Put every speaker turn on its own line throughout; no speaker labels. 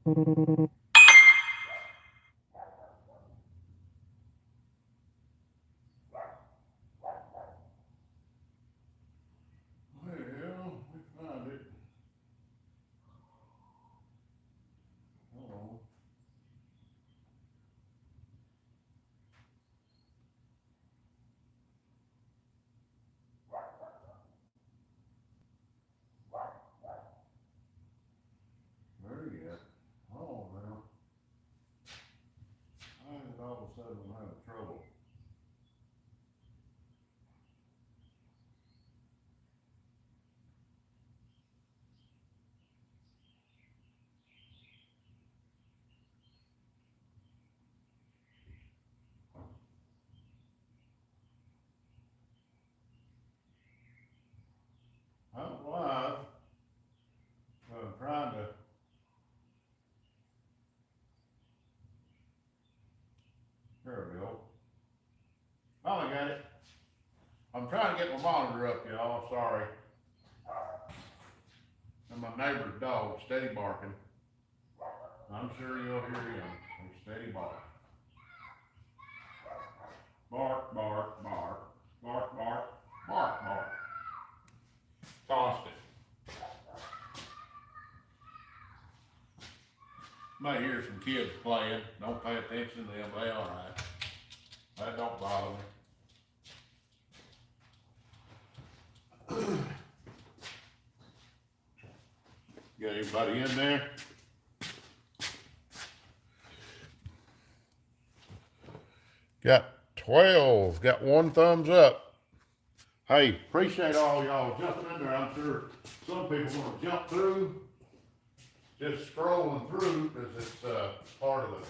we found it. Hello. There you go. Oh, well. I think all of a sudden I'm having trouble. I'm live, but I'm trying to. There we go. Finally got it. I'm trying to get my monitor up, y'all. Sorry. And my neighbor's dog steady barking. I'm sure you'll hear him. He's steady barking. Bark, bark, bark, bark, bark, bark, bark. Constant. Might hear some kids playing. Don't pay attention to them. They all right. That don't bother me. Got anybody in there? Got 12. Got one thumbs up. Hey, appreciate all y'all jumping in there. I'm sure some people want to jump through. Just scrolling through because it's part of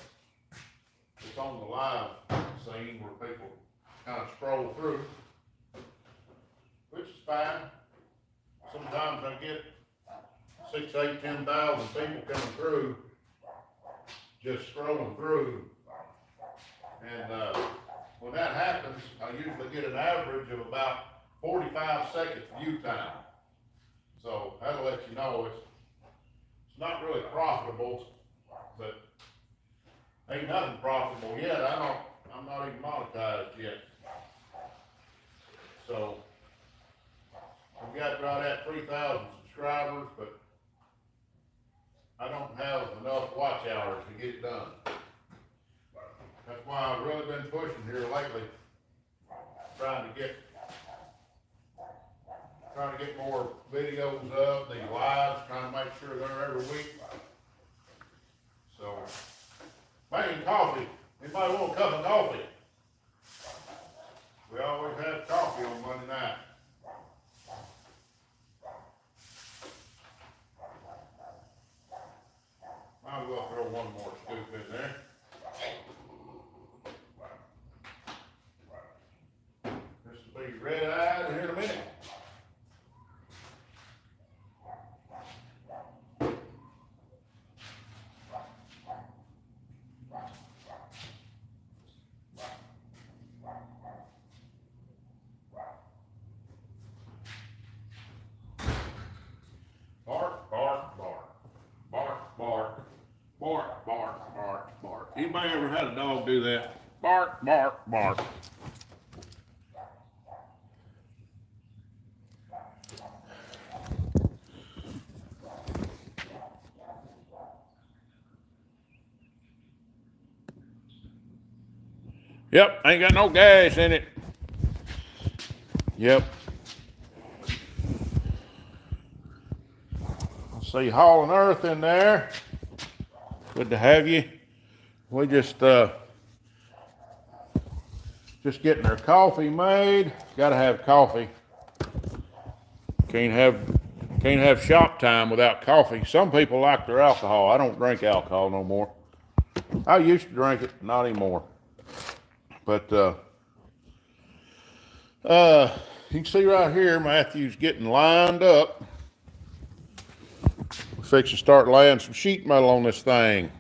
it's on the live scene where people kind of scroll through, which is fine. Sometimes I get 6, 8, 10,000 people coming through, just scrolling through. And when that happens, I usually get an average of about 45 seconds view time. So that'll let you know it's not really profitable, but ain't nothing profitable yet. I'm not even monetized yet. So I've got right at 3,000 subscribers, but I don't have enough watch hours to get it done. That's why I've really been pushing here lately, trying to get more videos up, these lives, trying to make sure they're every week. So, making coffee. Anybody want a cup of coffee? We always have coffee on Monday night. Might as well throw one more scoop in there. This will be red-eyed here in a minute. Bark, bark, bark. Bark, bark. Bark, bark, bark, bark. Anybody ever had a dog do that? Bark, bark, bark. Yep, ain't got no gas in it. Yep. I see hauling earth in there. Good to have you. We just getting our coffee made. Got to have coffee. Can't have shop time without coffee. Some people like their alcohol. I don't drink alcohol no more. I used to drink it, not anymore. But you can see right here, Matthew's getting lined up. We're fixing to start laying some sheet metal on this thing.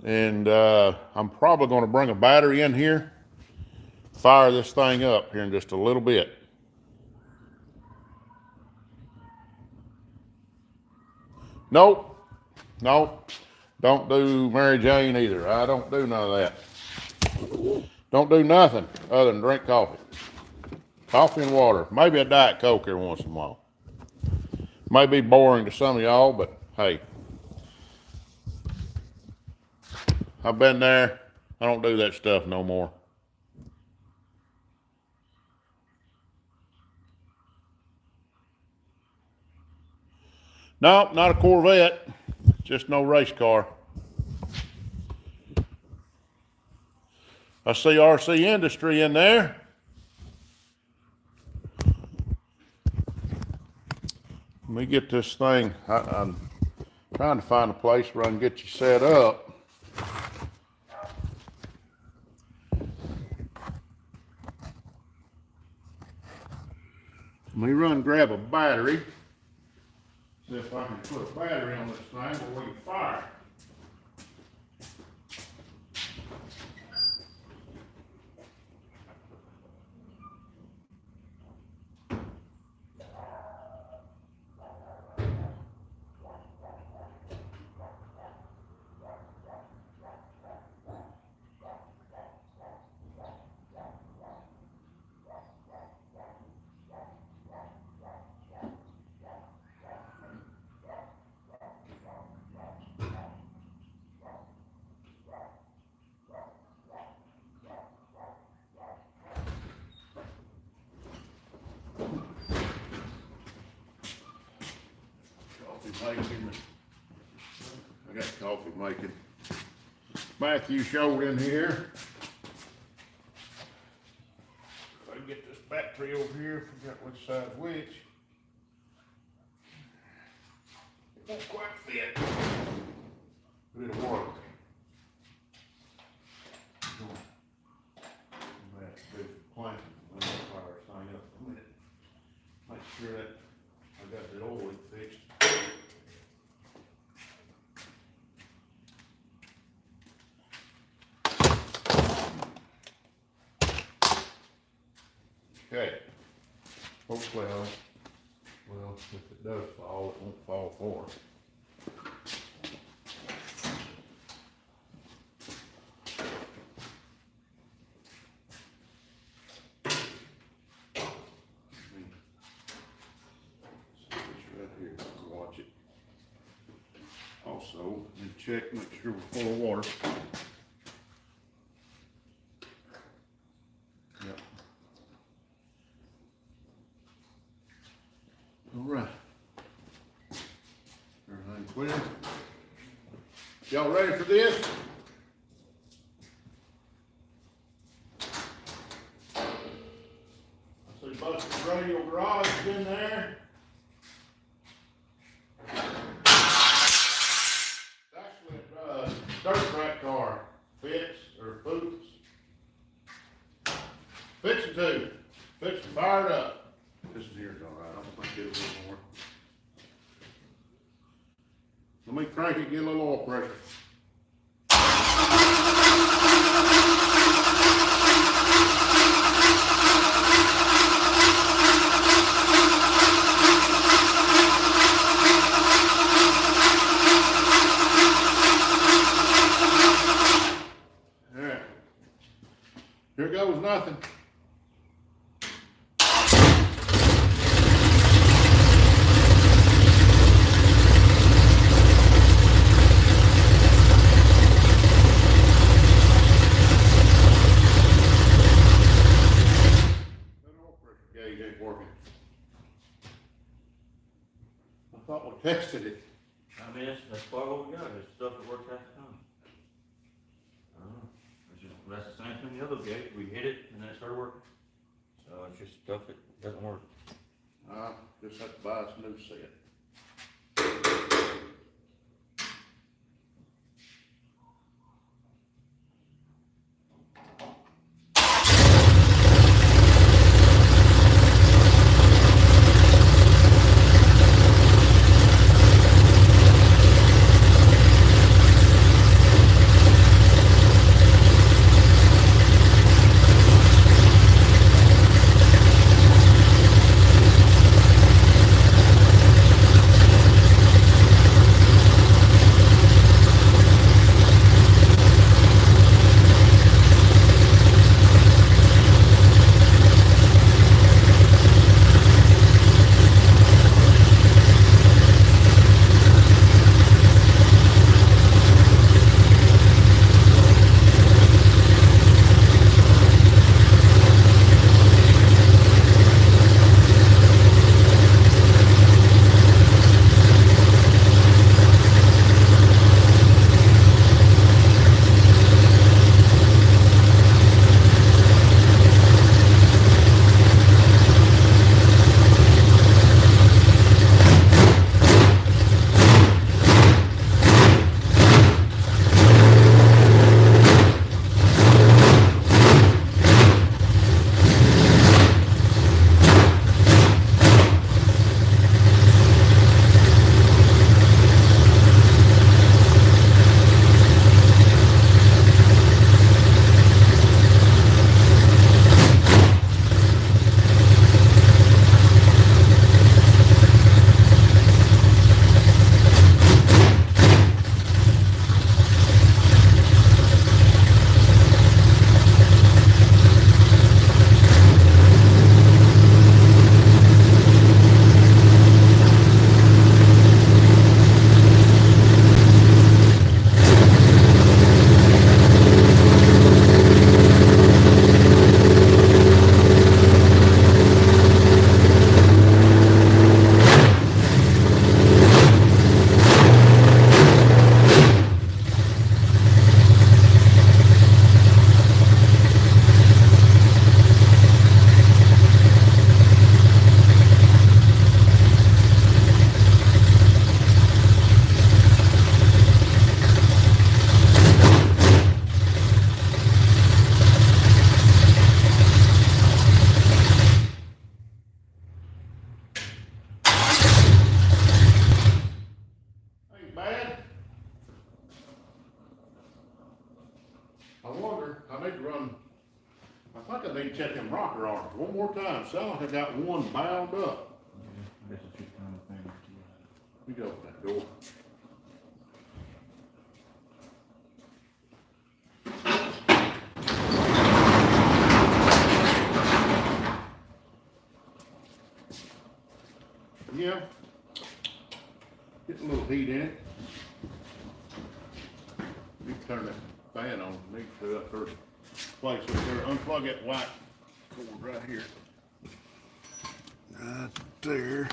And I'm probably going to bring a battery in here, fire this thing up here in just a little bit. Nope, No, don't do Mary Jane either. I don't do none of that. Don't do nothing other than drink coffee. Coffee and water. Maybe a Diet Coke every once in a while. May be boring to some of y'all, but hey, I've been there. I don't do that stuff no more. No, not a Corvette. Just no race car. I see RC Industry in there. Let me get this thing. I'm trying to find a place where I can get you set up. Let me run grab a battery. See if I can put a battery on this thing where we can fire. Making. I got coffee making. Matthew showed in here. If I can get this battery over here, forgot which side's which. It won't quite fit, but it'll work. I'm gonna have to do some planting. I'm gonna fire this thing up in a minute. Make sure that I got the oil fixed. Okay. Hopefully well, if it does fall, it won't fall for us. Right here, watch it. Also, check, make sure we're full of water. Yep. All right. Everything clear? Y'all ready for this? I see Buster's Radio Garage is in there. It's actually a dirt track car. Fits or boots. Fixing to. Fixing fired up. This is here's all right. I don't think it'll do more. Let me crank it, get a little oil pressure. Yeah. Here goes nothing. I thought we tested it.
I mean, that's part of what we got. It's stuff that works half the time. I don't know. That's the same thing the other gate. We hit it and then it started working. So it's just stuff that doesn't work.
Just have to buy us a new set. them rocker arms. One more time. Sound like I got one bound up.
This is just kind of thing.
Let me go open that door. Yeah. Get a little heat in it. You can turn that fan on. Make sure that first place up there. Unplug that white cord right here. Right there.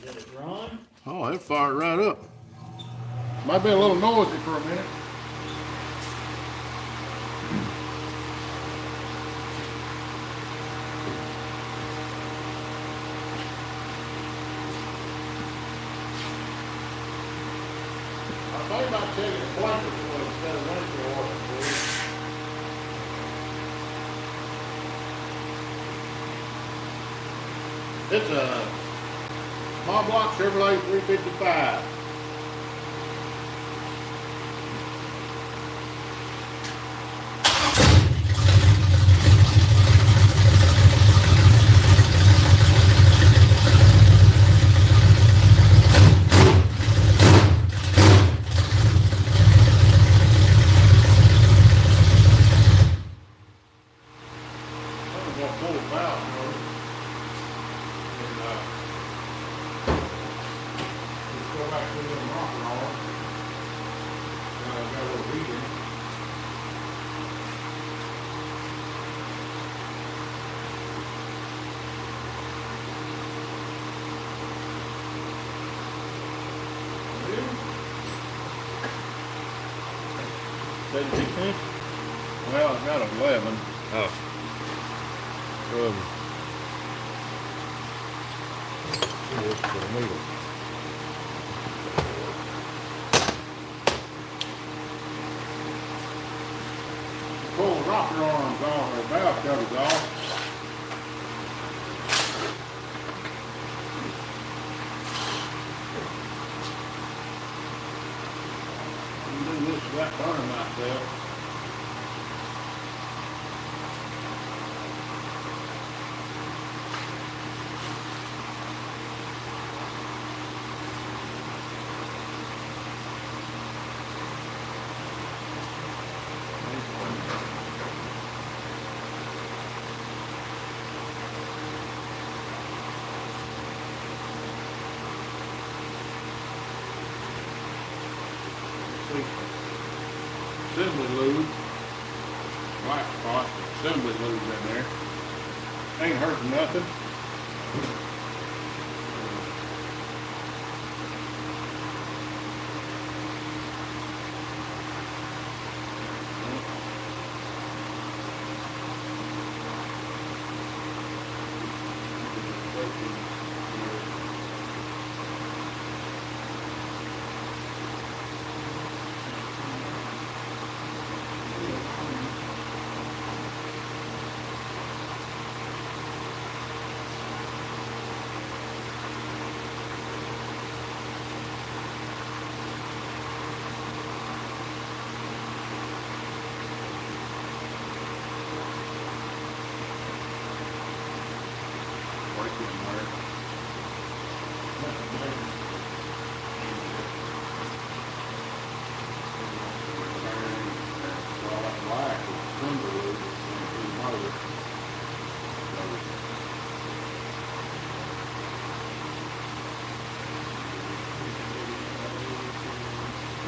Let it run.
Oh, it fired right up. Might be a little noisy for a minute. I thought about taking a blanket for instead of winter water. It's a small block Chevrolet 355. I'm gonna pull it out, you know. And, just go back to the rocker arm. Got a little heat in it.
Seven 16?
Well, I got 11.
Oh.
Here's the needle. Pull the rocker arms off, or valve covers off. I'm doing this without burning myself. Assembly lube, white spot, assembly lube in there. Ain't hurting nothing.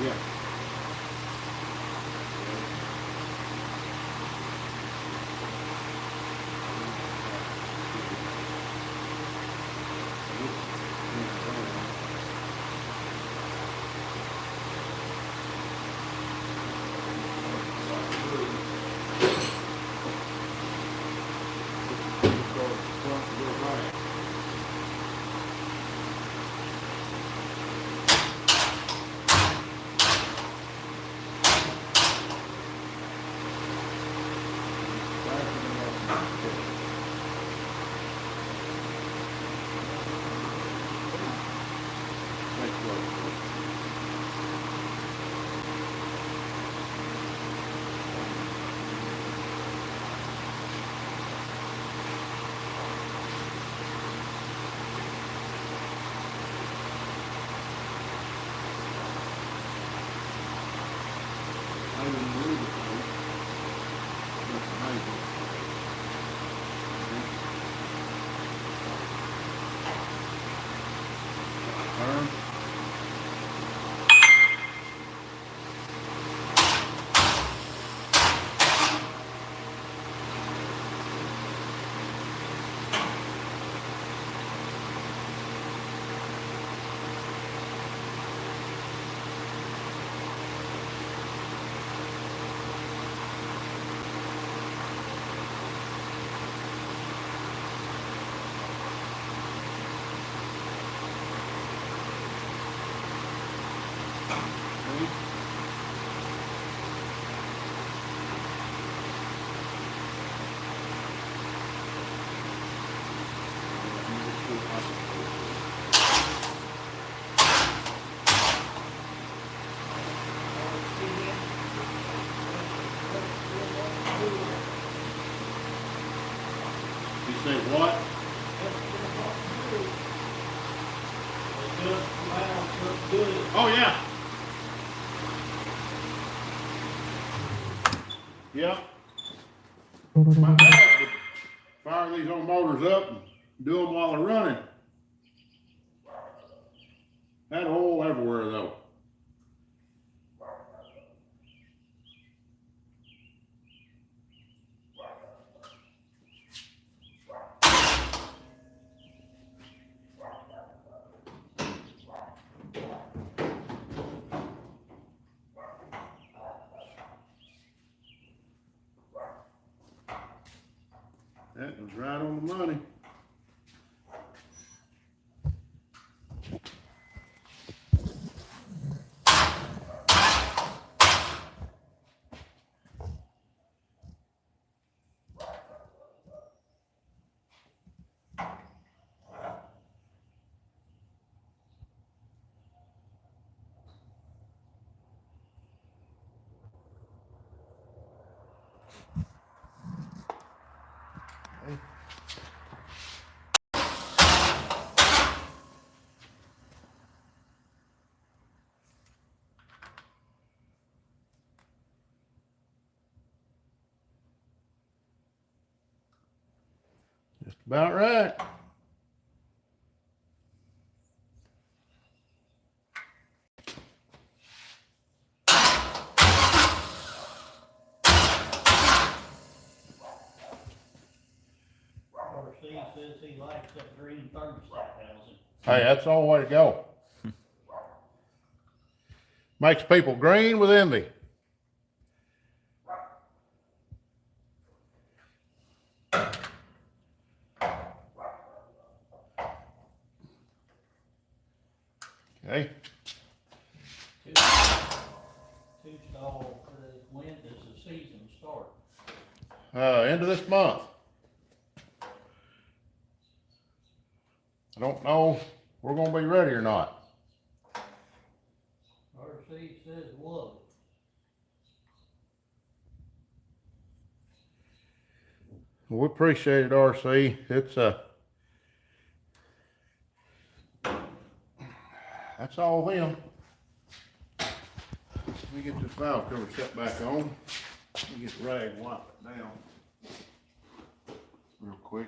Yeah. You say what? Oh, yeah. Yep. My dad would fire these old motors up and do them while they're running. Had oil everywhere though. That was right on the money. Just about right.
RC says he likes that green thermostat housing.
Hey, that's all the way to go. Makes people green with envy. Okay.
Two stall for the, when does the season start?
End of this month. I don't know if we're gonna be ready or not.
RC says what?
We appreciate it, RC. It's that's all them. Let me get this valve cover set back on. Let me get the rag and wipe it down real quick.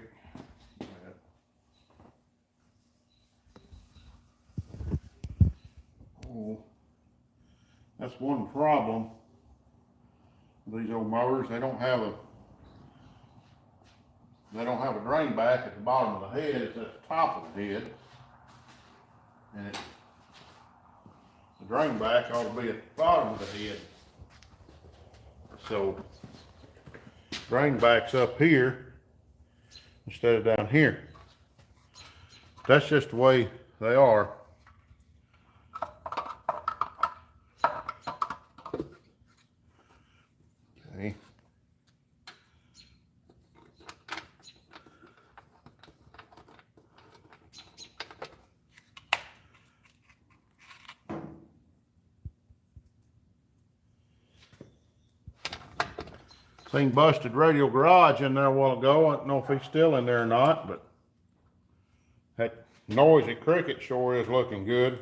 Oh, that's one problem. These old motors, they don't have a drain back at the bottom of the head. It's at the top of the head, and the drain back ought to be at the bottom of the head. So drain back's up here instead of down here. That's just the way they are. Okay. Seen Busted Radio Garage in there a while ago. I don't know if he's still in there or not, but that noisy cricket sure is looking good.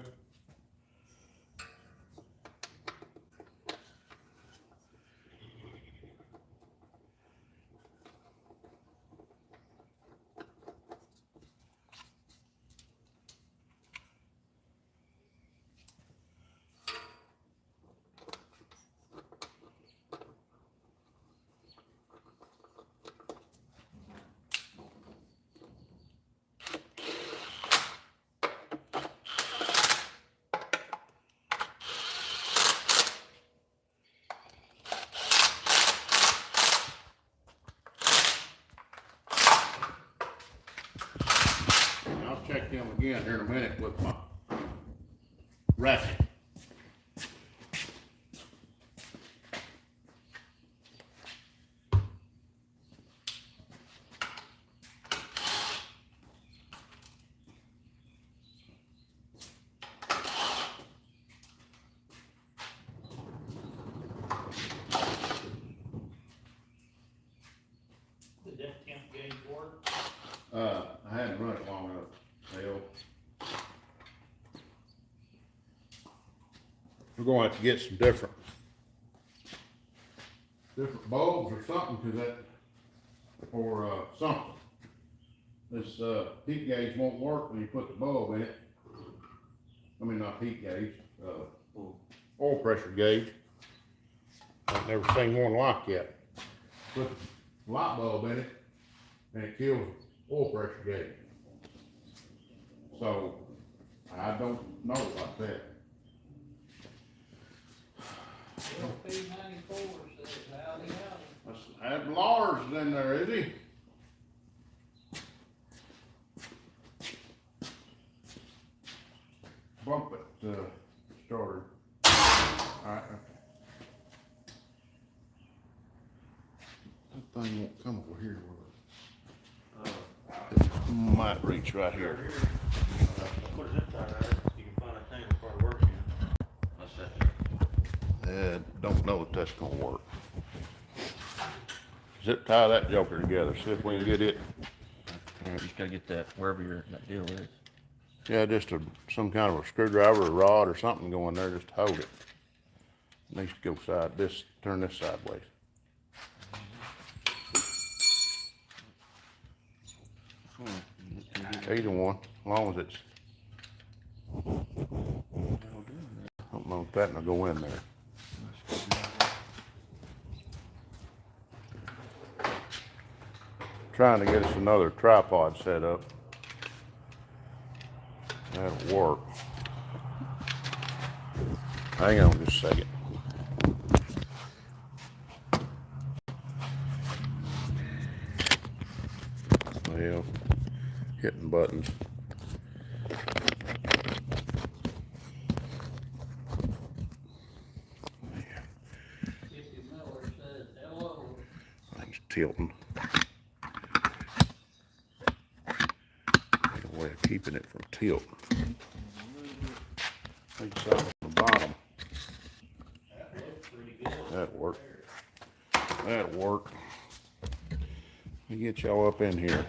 I'll check them again here in a minute with my ratchet.
Did that temp gauge work?
I hadn't run it long enough, Dale. We're going to have to get some different bulbs or something to that, or something. This heat gauge won't work when you put the bulb in it. I mean, not heat gauge, oil pressure gauge. I've never seen one like yet. Put the light bulb in it and it kills oil pressure gauge. So I don't know about that.
P94 says howdy howdy.
That Lars is in there, is he? Bump it, starter. Alright, okay. That thing won't come over here, will it? Might reach right here.
What is it, you can find a thing before it works in. Let's see.
Don't know if that's gonna work. Zip tie that joker together, see if we can get it.
You just gotta get that, wherever that deal is.
Yeah, just some kind of a screwdriver or rod or something going there just to hold it. It needs to go turn this sideways. Either one, as long as it's, I don't know if that will go in there. Trying to get us another tripod set up. That'll work. Hang on just a second. Well, hitting buttons.
50 Miller says hello.
Thing's tilting. Ain't a way of keeping it from tilt. Think something on the bottom.
That looks pretty good.
That'll work. That'll work. Let me get y'all up in here.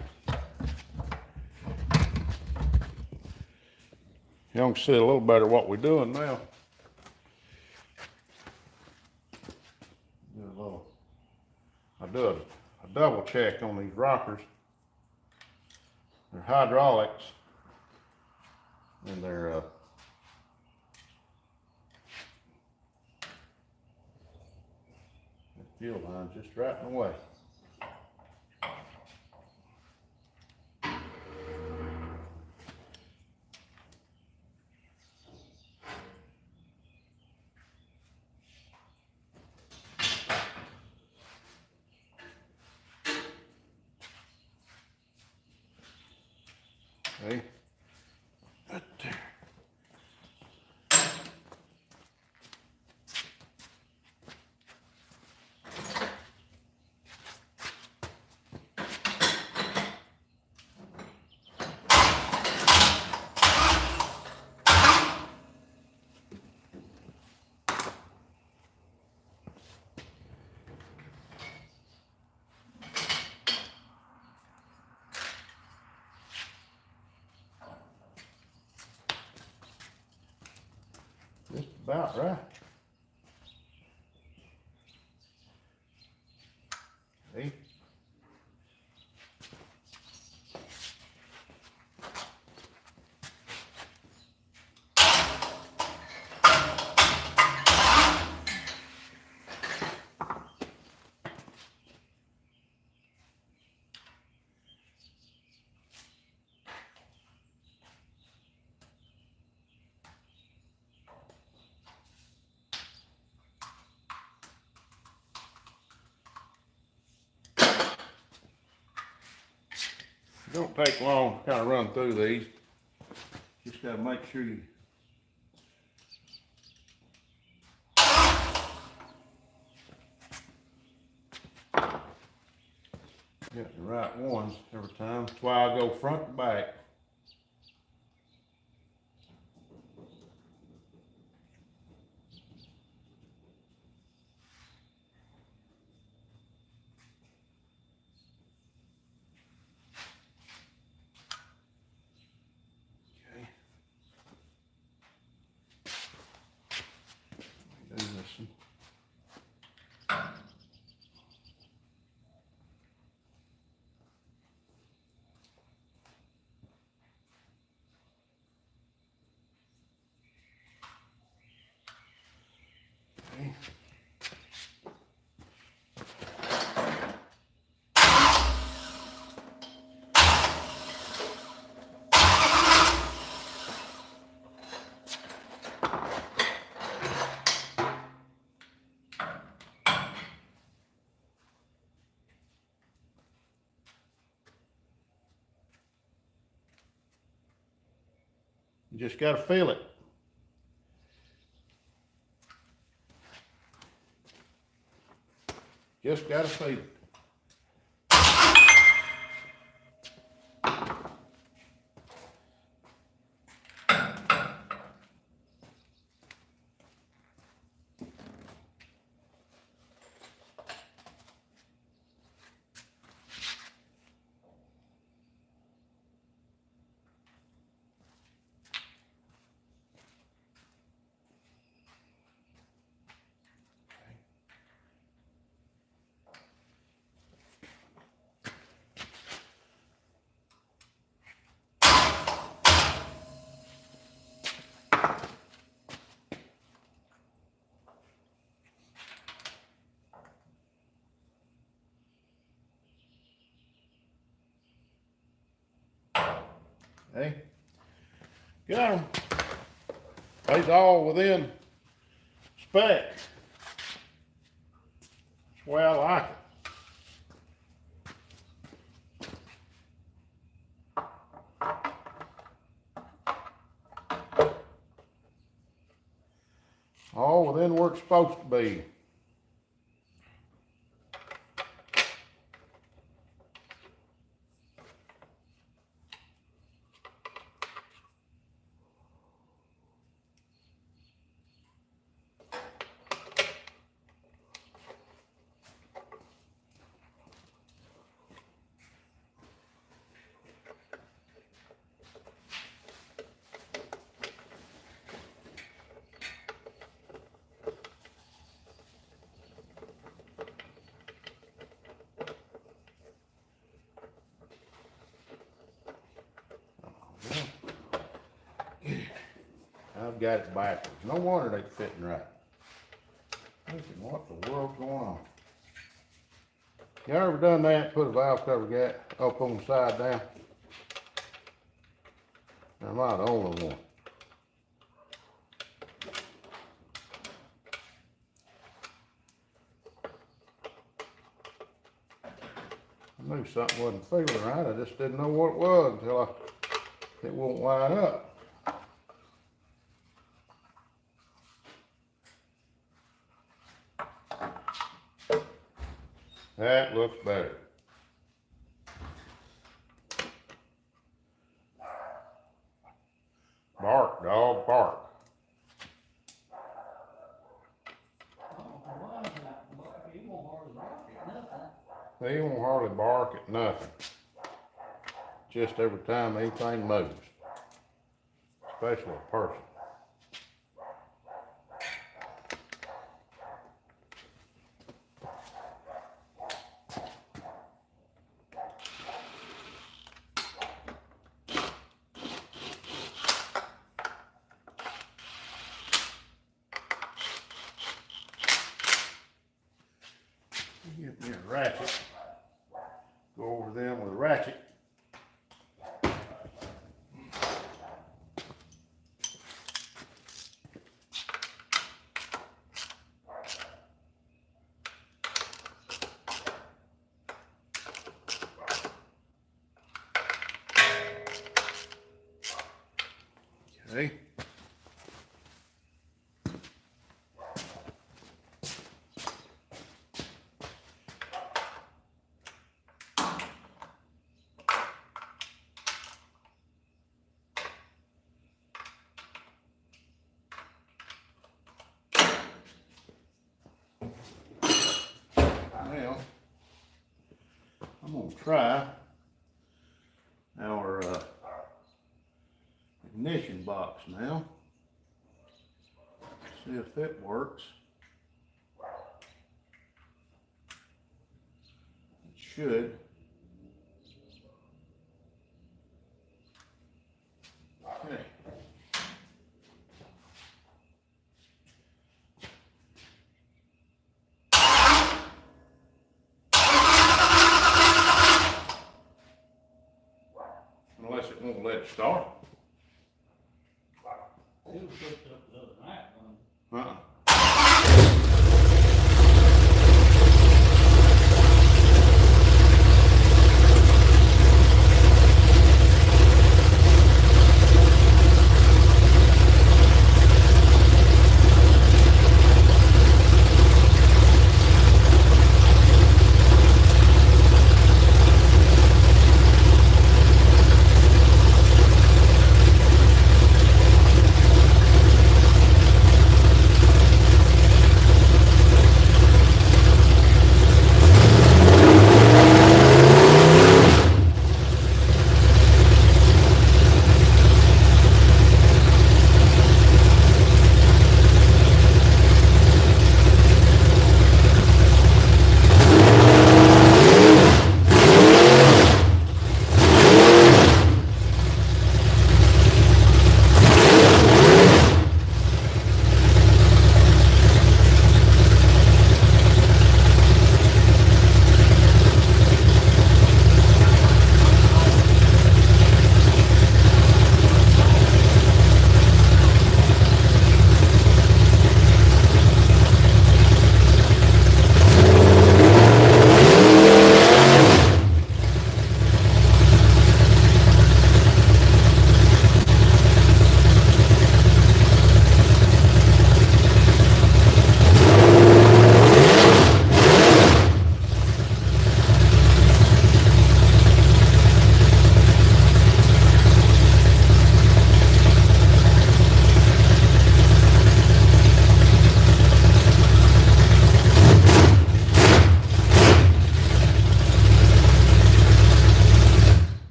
Y'all can see a little better what we're doing now. I do a double check on these rockers. They're hydraulics, and they're the fuel line's just right in the way. Okay, right there. Just about right. See? It don't take long to kind of run through these. Just got to make sure you get the right ones every time. That's why I go front to back. You just gotta feel it. Just gotta feel it. Hey, got them. They's all within spec. That's the way I like it. All within where it's supposed to be. I've got it backwards. No wonder they fitting right. Thinking, what the world's going on? You ever done that? Put a valve cover gap up on the side down? I'm not the only one. I knew something wasn't feeling right. I just didn't know what it was until it won't line up. That looks better. Bark, dog, bark. He won't hardly bark at nothing. Just every time anything moves. Especially a person. Get me a ratchet. Go over them with a ratchet. Okay. Now, I'm going to try our ignition box now. See if it works. It should. Okay. Unless it won't let it start.
It was hooked up the other night, wasn't it?
Uh-uh.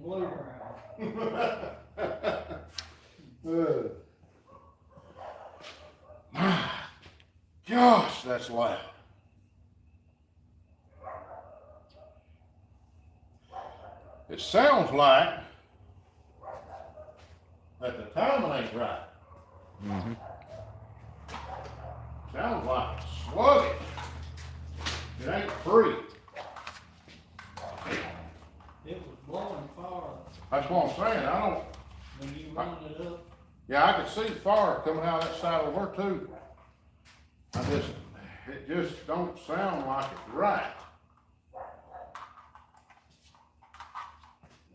blue brown.
Gosh, that's loud. It sounds like that the timing ain't right. Sounds like it's sluggish. It ain't free.
It was blowing far
That's what I'm saying. I don't.
when you run it up.
Yeah, I could see the fire coming out of that side over there too. It just don't sound like it's right.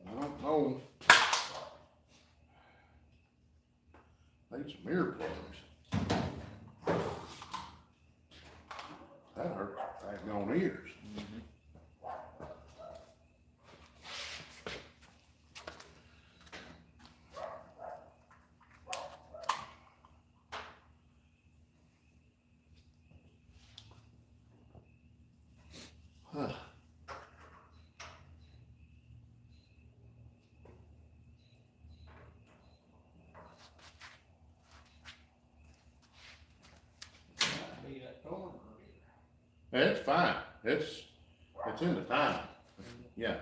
I don't know. Need some earplugs. That hurts daggone ears. Huh.
Might be that corner here.
It's fine. It's in the time. Yeah.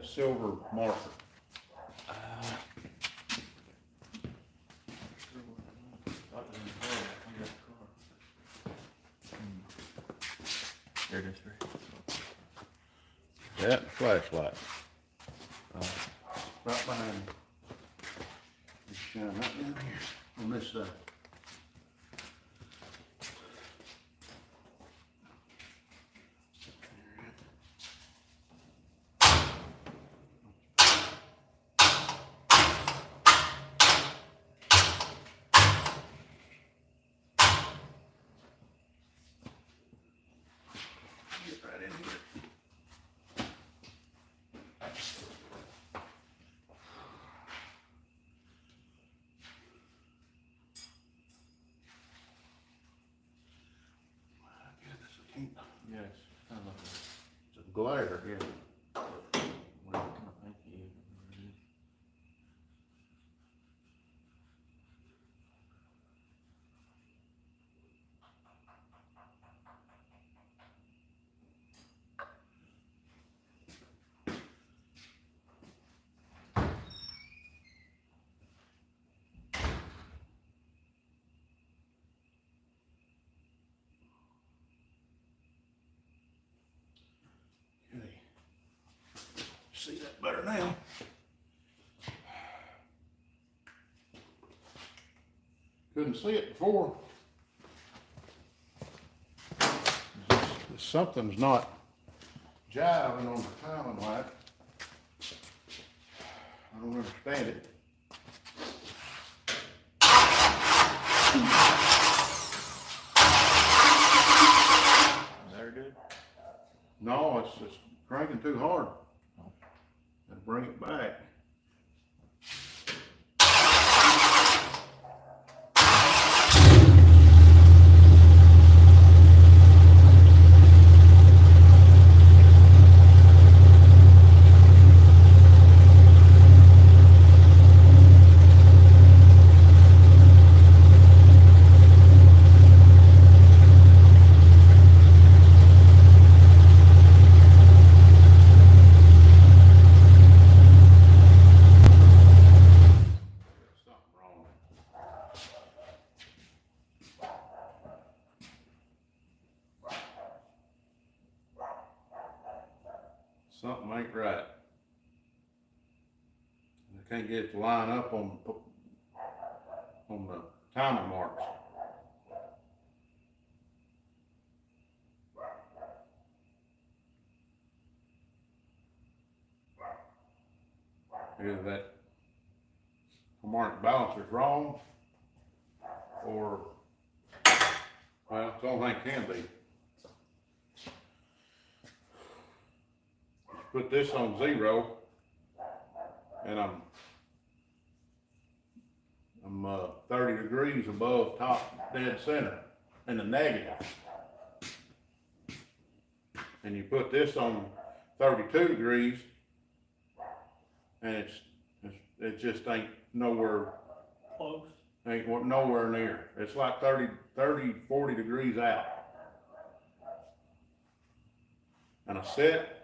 Silver marker.
There it is, right?
That flashlight. Right behind you. shine right down here on this side. Get right in here. Goodness, I can't.
Yes, kind of like
It's a glare.
a, yeah. Well, kind of thank you.
Okay. See that better now. Couldn't see it before. Something's not jiving on the timing light. I don't understand it.
Is that good?
No, it's just cranking too hard. And bring it back. Something wrong. Something ain't right. I can't get it to line up on the timing marks. Either that harmonic balancer's wrong, or, well, it's the only thing it can be. Put this on 0, and I'm 30 degrees above top dead center in the negative. And you put this on 32 degrees, and it just ain't nowhere,
Close.
nowhere near. It's like 30, 40 degrees out. And I set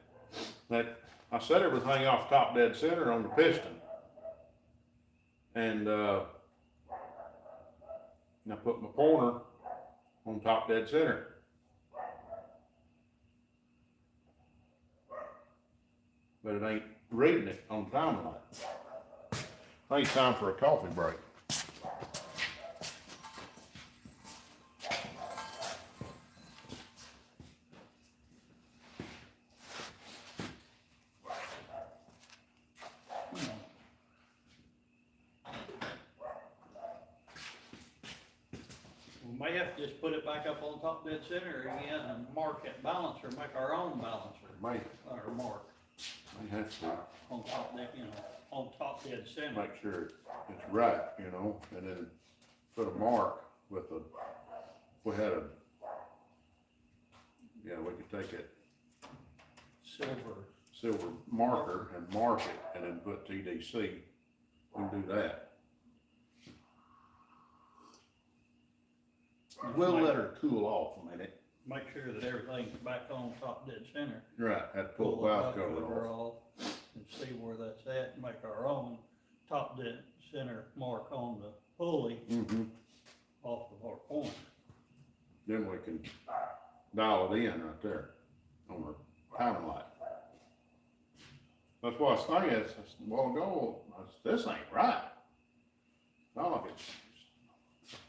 everything off top dead center on the piston. And I put my pointer on top dead center. But it ain't reading it on time light. I think it's time for a coffee break.
We may have to just put it back up on top dead center again and mark that balancer, make our own balancer,
May
or mark
have to
on top dead, on top dead center.
make sure it's right, and then put a mark with we could take it silver marker and mark it and then put TDC. We can do that. We'll let her cool off a minute.
Make sure that everything's back on top dead center.
Right, had to pull the valve cover off.
And see where that's at, and make our own top dead center mark on the pulley
Mm-hmm.
off of our point.
Then we can dial it in right there on the timing light. That's what I was thinking, a while ago, this ain't right. not like it's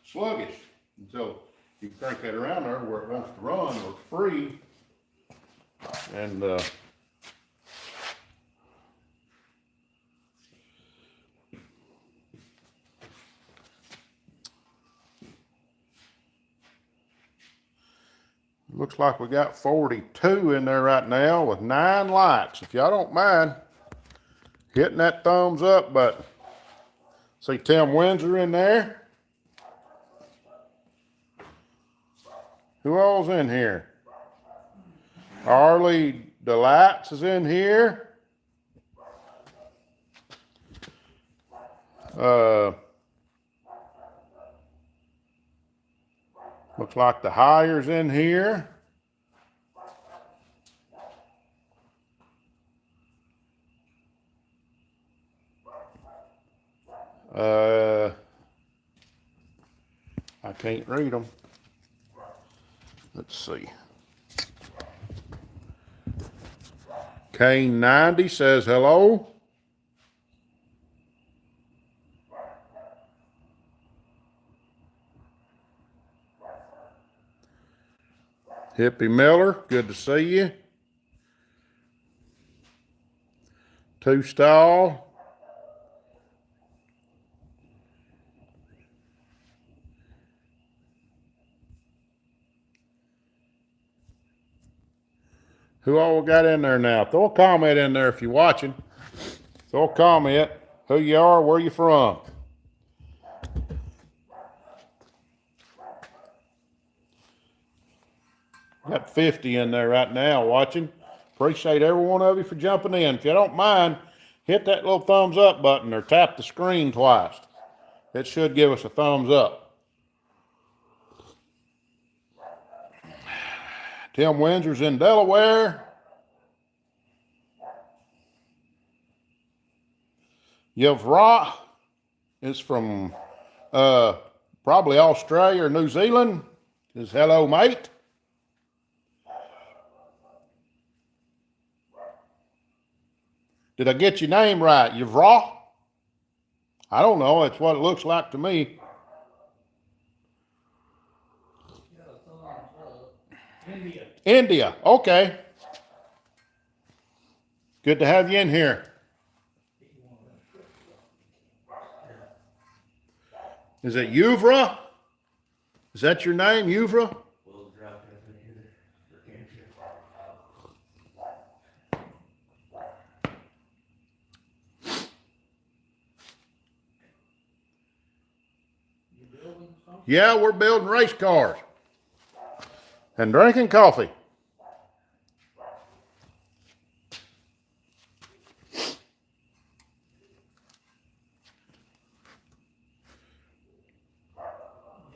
sluggish until you crank that around there where it wants to run or it's free. And, looks like we got 42 in there right now with 9 likes. If y'all don't mind hitting that thumbs up button. See Tim Windsor in there. Who all's in here? Arlie Delights is in here. Looks like the Hire's in here. I can't read them. Let's see. Kane90 says hello. Hippie Miller, good to see you. Two Stall. Who all got in there now? Throw a comment in there if you're watching. Throw a comment. Who you are, where you from. Got 50 in there right now watching. Appreciate every one of you for jumping in. If you don't mind, hit that little thumbs up button or tap the screen twice. It should give us a thumbs up. Tim Windsor's in Delaware. Yevra is from probably Australia or New Zealand. Is hello, mate. Did I get your name right? Yevra? I don't know. That's what it looks like to me.
India.
India. Okay. Good to have you in here. Is it Yuvra? Is that your name, Yuvra? Yeah, we're building race cars and drinking coffee.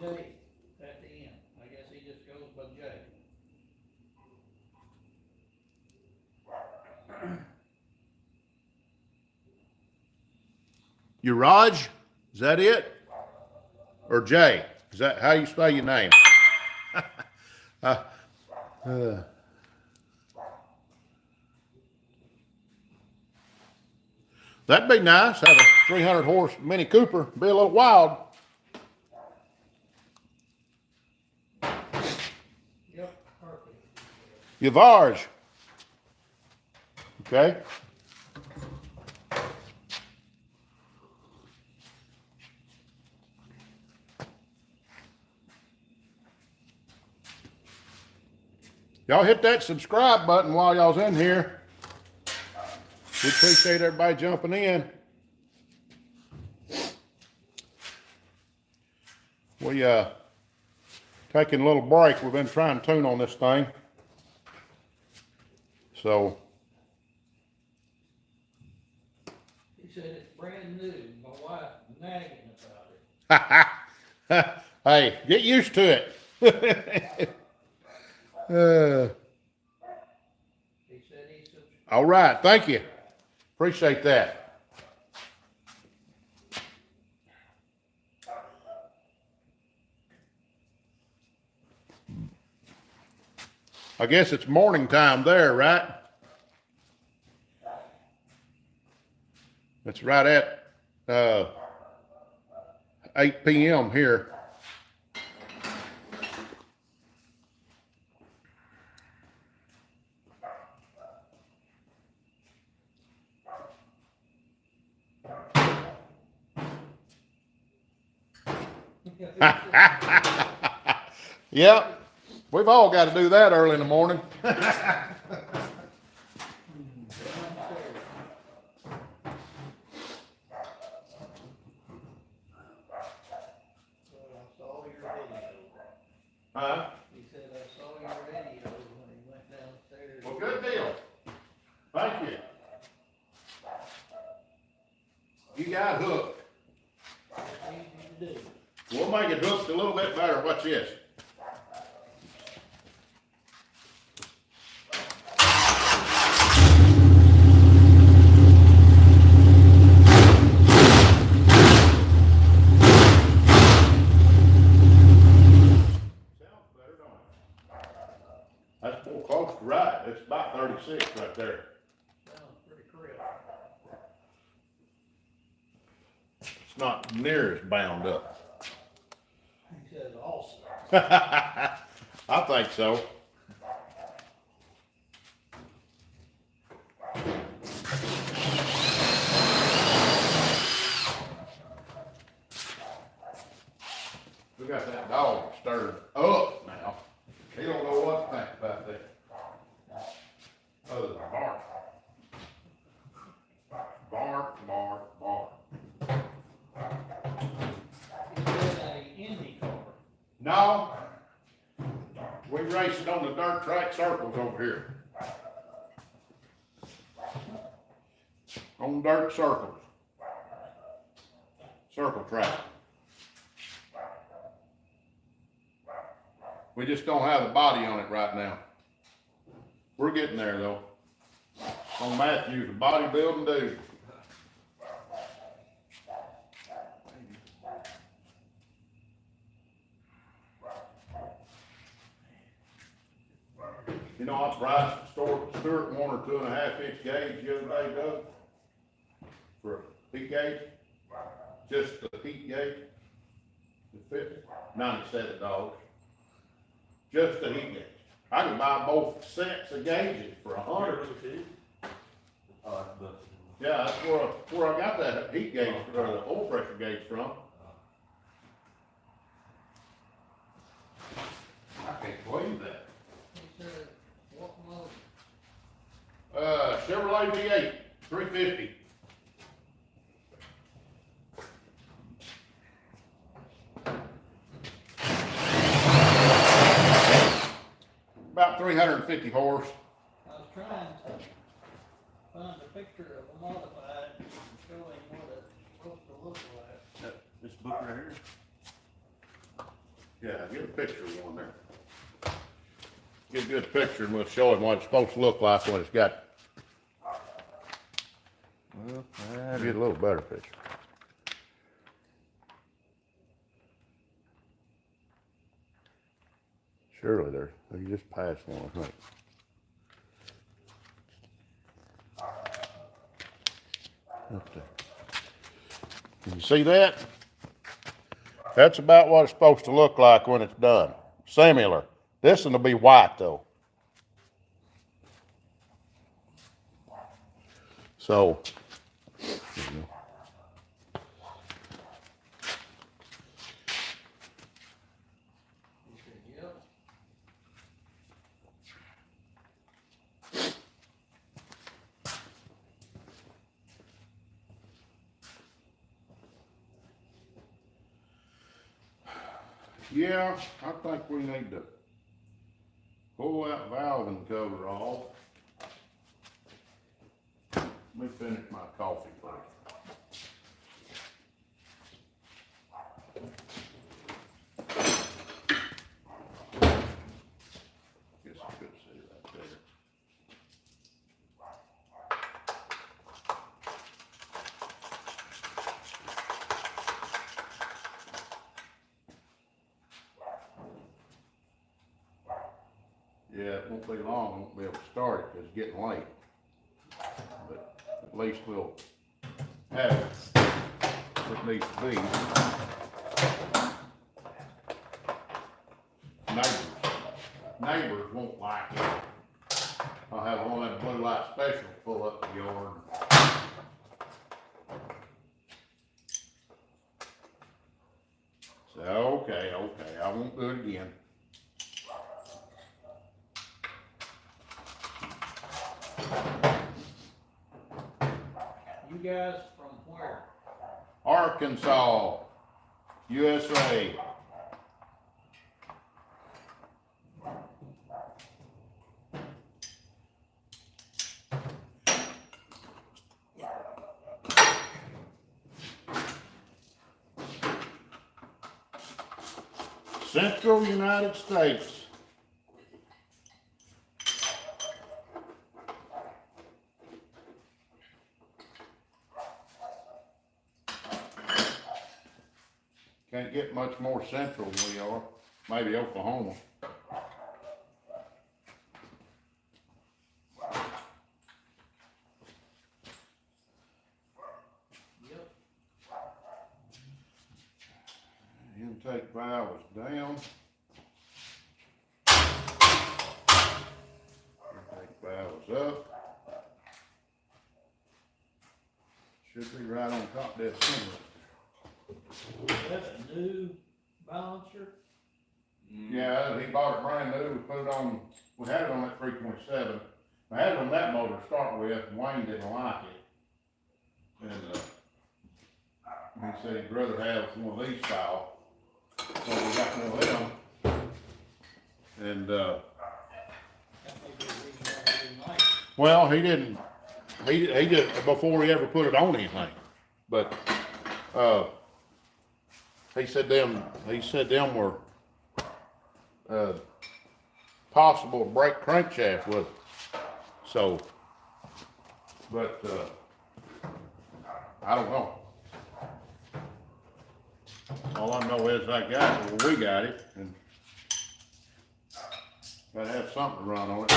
Jay at the end. I guess he just goes by Jay.
Uraj? Is that it? Or Jay? Is that how you spell your name? That'd be nice. Have a 300 horse Mini Cooper. Be a little wild.
Yep, perfect.
Yavarj. Okay. Y'all hit that subscribe button while y'all's in here. We appreciate everybody jumping in. We taking a little break. We've been trying to tune on this thing. So
He said it's brand new. My wife nagging about it.
hey, get used to it.
He said he subscribed.
All right, thank you. Appreciate that. I guess it's morning time there, right? It's right at 8 p.m. here. Yep, we've all got to do that early in the morning. Huh?
He said, I saw your radio when he went downstairs.
Well, good deal. Thank you. You got hooked.
Easy to do.
We'll make it hooked a little bit better. Watch this. Sounds better, don't it? That's more close to right. It's about 36 right there.
Sounds pretty crisp.
It's not near as bound up.
He says awesome.
I think so. We got that dog stirred up now. He don't know what to think about that. Other than bark. Bark, bark, bark.
He said a Indy car.
No. We race it on the dirt track circles over here. On dirt circles. Circle track. We just don't have the body on it right now. We're getting there though. On Matthews, a bodybuilding dude. You know, I priced Stuart 1 or 2.5 inch gauge the other day, Doug, for a heat gauge. Just the heat gauge. The $97. Just the heat gauge. I can buy both sets of gauges for $100. Yeah, that's where I got that heat gauge, or the oil pressure gauge from. I can't believe that.
He said, what model?
Chevrolet V8, 350. About 350 horse.
I was trying to find a picture of a modified and show him what it's supposed to look like.
This book right here.
Yeah, get a picture of one there. Get a good picture and we'll show him what it's supposed to look like when it's got.
Well,
Get a little better picture. Surely there's, you just passed one, I think. Up there. Can you see that? That's about what it's supposed to look like when it's done. Similar. This one will be white though. So,
He said, yep.
yeah, I think we need to pull that valving cover off. Let me finish my coffee first. Guess I could say that better. Yeah, it won't be long, I won't be able to start it because it's getting late. But at least we'll have it. It needs to be. Neighbors won't like it. I'll have one of the blue light specials pull up the yard. So, okay, I won't do it again.
You guys from where?
Arkansas, USA. Central United States. Can't get much more central than we are. Maybe Oklahoma.
Yep.
Intake valve is down. Intake valve is up. Should be right on top of that somewhere.
Is that a new balancer?
Yeah, he bought it brand new, we put it on, we had it on that 327. I had it on that motor to start with, and Wayne didn't like it. And, he said he'd rather have one of these style. So we got one of them. And,
That may be the reason why I didn't like it.
well, he did, before he ever put it on anything. But, he said them were, possible to break crankshaft with. So, but, I don't know. All I know is I got it, well, we got it, and gotta have something to run on it.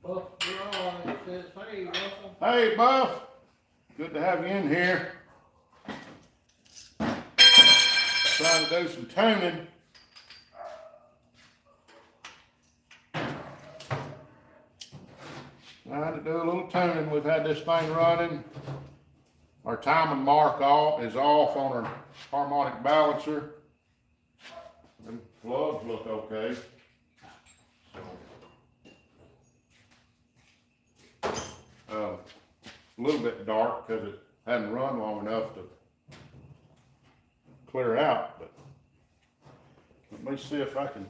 Buff Garage says, hey, Russell.
Hey, Buff, good to have you in here. Trying to do some tuning. Trying to do a little tuning. We've had this thing running. Our timing mark is off on our harmonic balancer. The plugs look okay. So, a little bit dark because it hadn't run long enough to clear out, but let me see if I can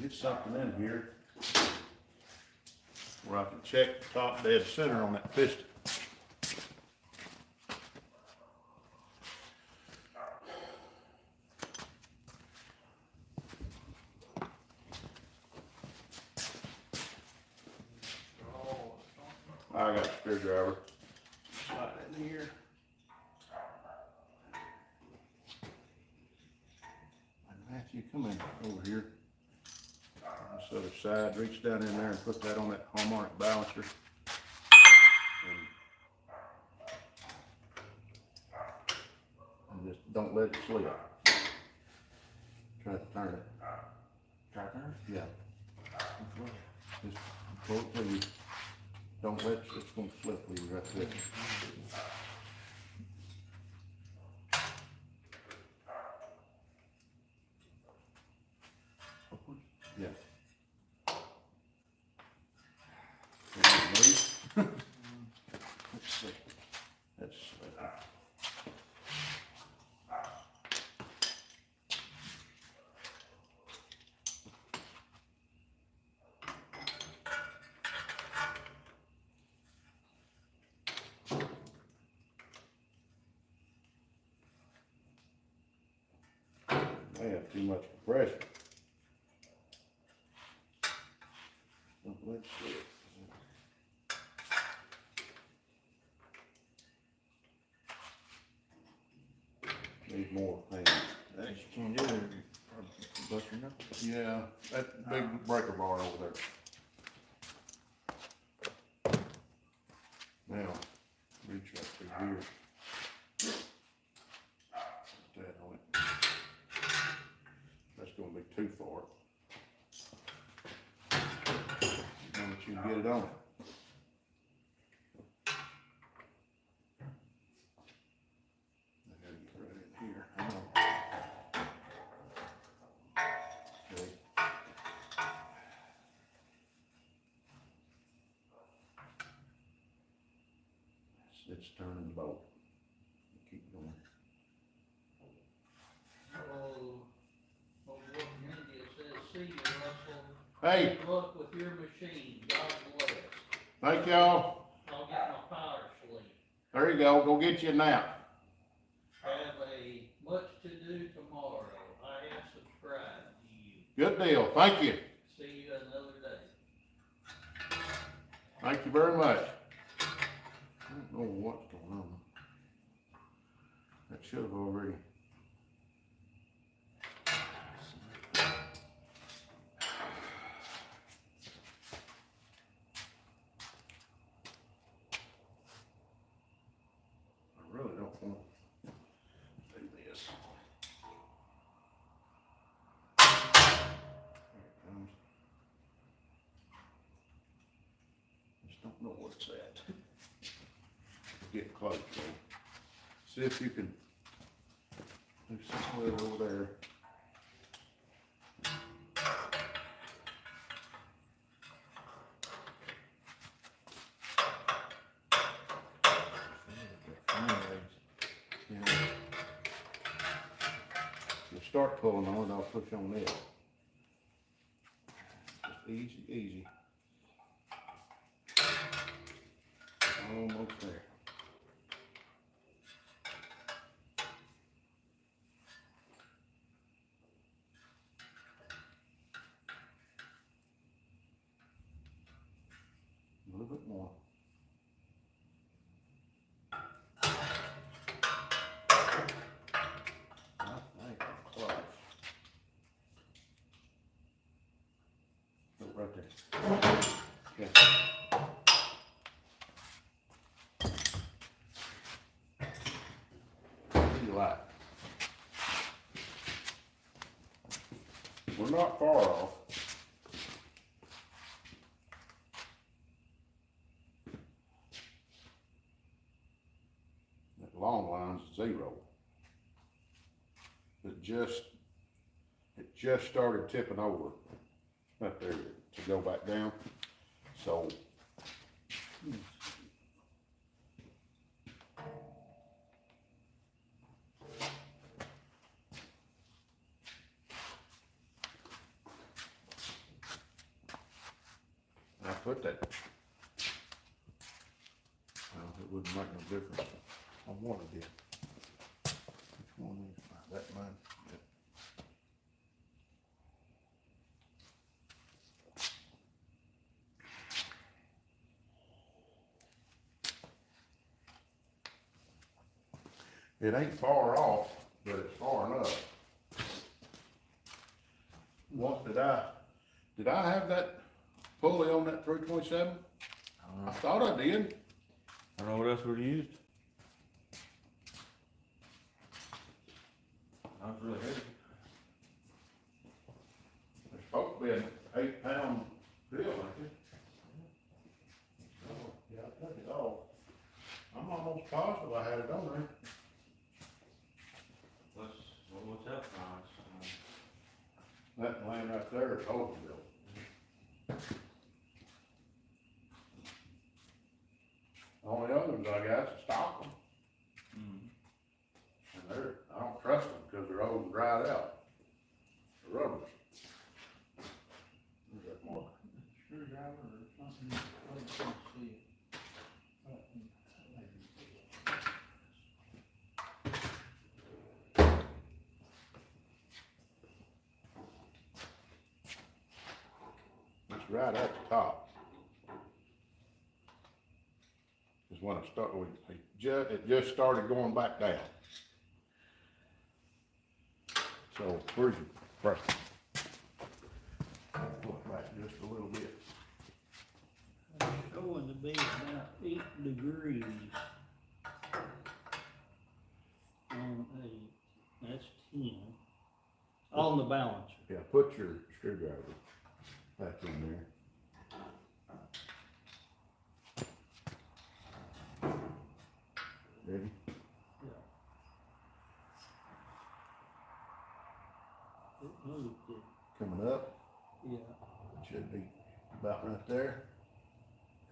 get something in here where I can check the top dead center on that piston. I got a screwdriver. Slide in here. Matthew, come in over here. On this other side, reach down in there and put that on that harmonic balancer. And just don't let it slip. Try to turn it. Try to turn it? Yeah. Just pull it till you, don't let it's gonna slip when you right there. Yeah. Let's see. That's I have too much compression. Let's see. Need more things.
You can't do it, or bust your knuckles.
Yeah, that big breaker bar over there. Now, reach up through here. you get it on. I gotta get right in here. Hang on. Okay. It's turning the bolt. Keep going.
Over India says, see you, Russell.
Hey,
Good luck with your machine. God bless.
thank y'all.
I'll get my power sleep.
There you go. Go get you a nap.
Have a much to do tomorrow. I have subscribed to you.
Good deal. Thank you.
See you another day.
Thank you very much. I don't know what's going on. That should have already. I really don't want to do this. Here it comes. Just don't know where it's at. Get close, though. See if you can do somewhere over there. Yeah. You start pulling on it, I'll push on it. Just easy, easy. Almost there. A little bit more. I think I'm close. Look right there. Okay. What do you like? We're not far off. That long line's 0. It just started tipping over right there to go back down. So I put that. Well, it wouldn't make no difference on what I did. Which one is that mine? Yep. It ain't far off, but it's far enough. What did I have that pulley on that 327? I thought I did.
I don't know what else we'd used. That was really heavy.
It's supposed to be an 8-pound deal, ain't it? Oh, yeah, I took it off. I'm almost positive I had it on there.
What's that price?
That lane right there is Hoganville. The only other ones I got is Stockholm. And I don't trust them because they're old and dried out. The rubbers. Where's that mark?
Screwdriver or something. I can't see it.
It's right at the top. Is when I started with, it just started going back down. So where's your pressure? Pull it back just a little bit.
It's showing to be about 8 degrees on 8. That's 10. On the balancer.
Yeah, put your screwdriver back in there. should be about right there.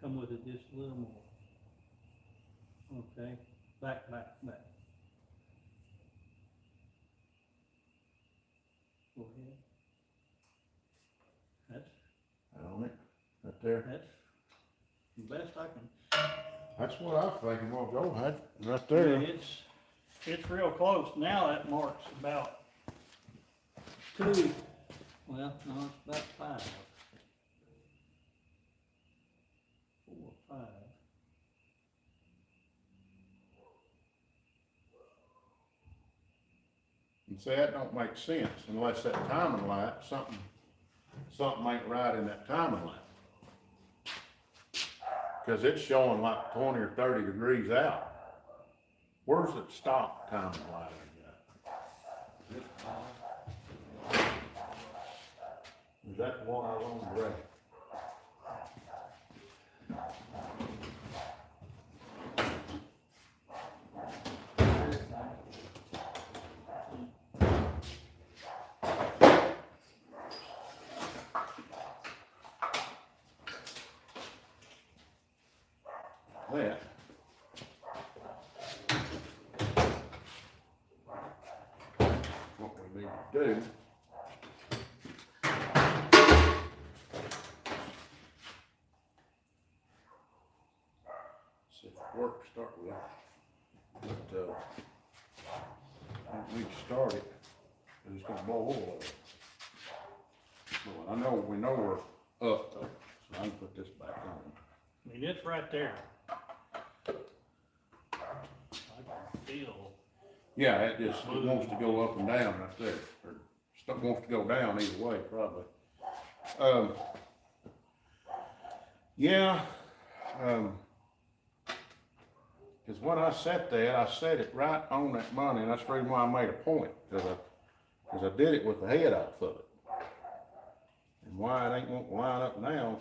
Come with it just a little more. Okay, back. Go ahead.
On it, right there.
That's the best I can.
That's what I was thinking, well, go ahead, right
Yeah,
there.
it's real close. Now that marks about 2. Well, no, it's about 5. 4 or 5.
And see, that don't make sense unless that timing light, something ain't right in that timing light. Cause it's showing like 20 or 30 degrees out. Where's it stop timing light at? Is that the one I was on the right? That. What we need to do. See if it works, start with. But, don't need to start it, cause it's gonna blow oil over it. Well, we know we're up though, so I can put this back on.
I mean, it's right there. I can feel.
Yeah, it wants to go up and down right there, or stuff wants to go down either way, probably. Yeah, cause when I set that, I set it right on that money, and that's the reason why I made a point, cause I did it with the head off of it. And why it ain't won't line up now.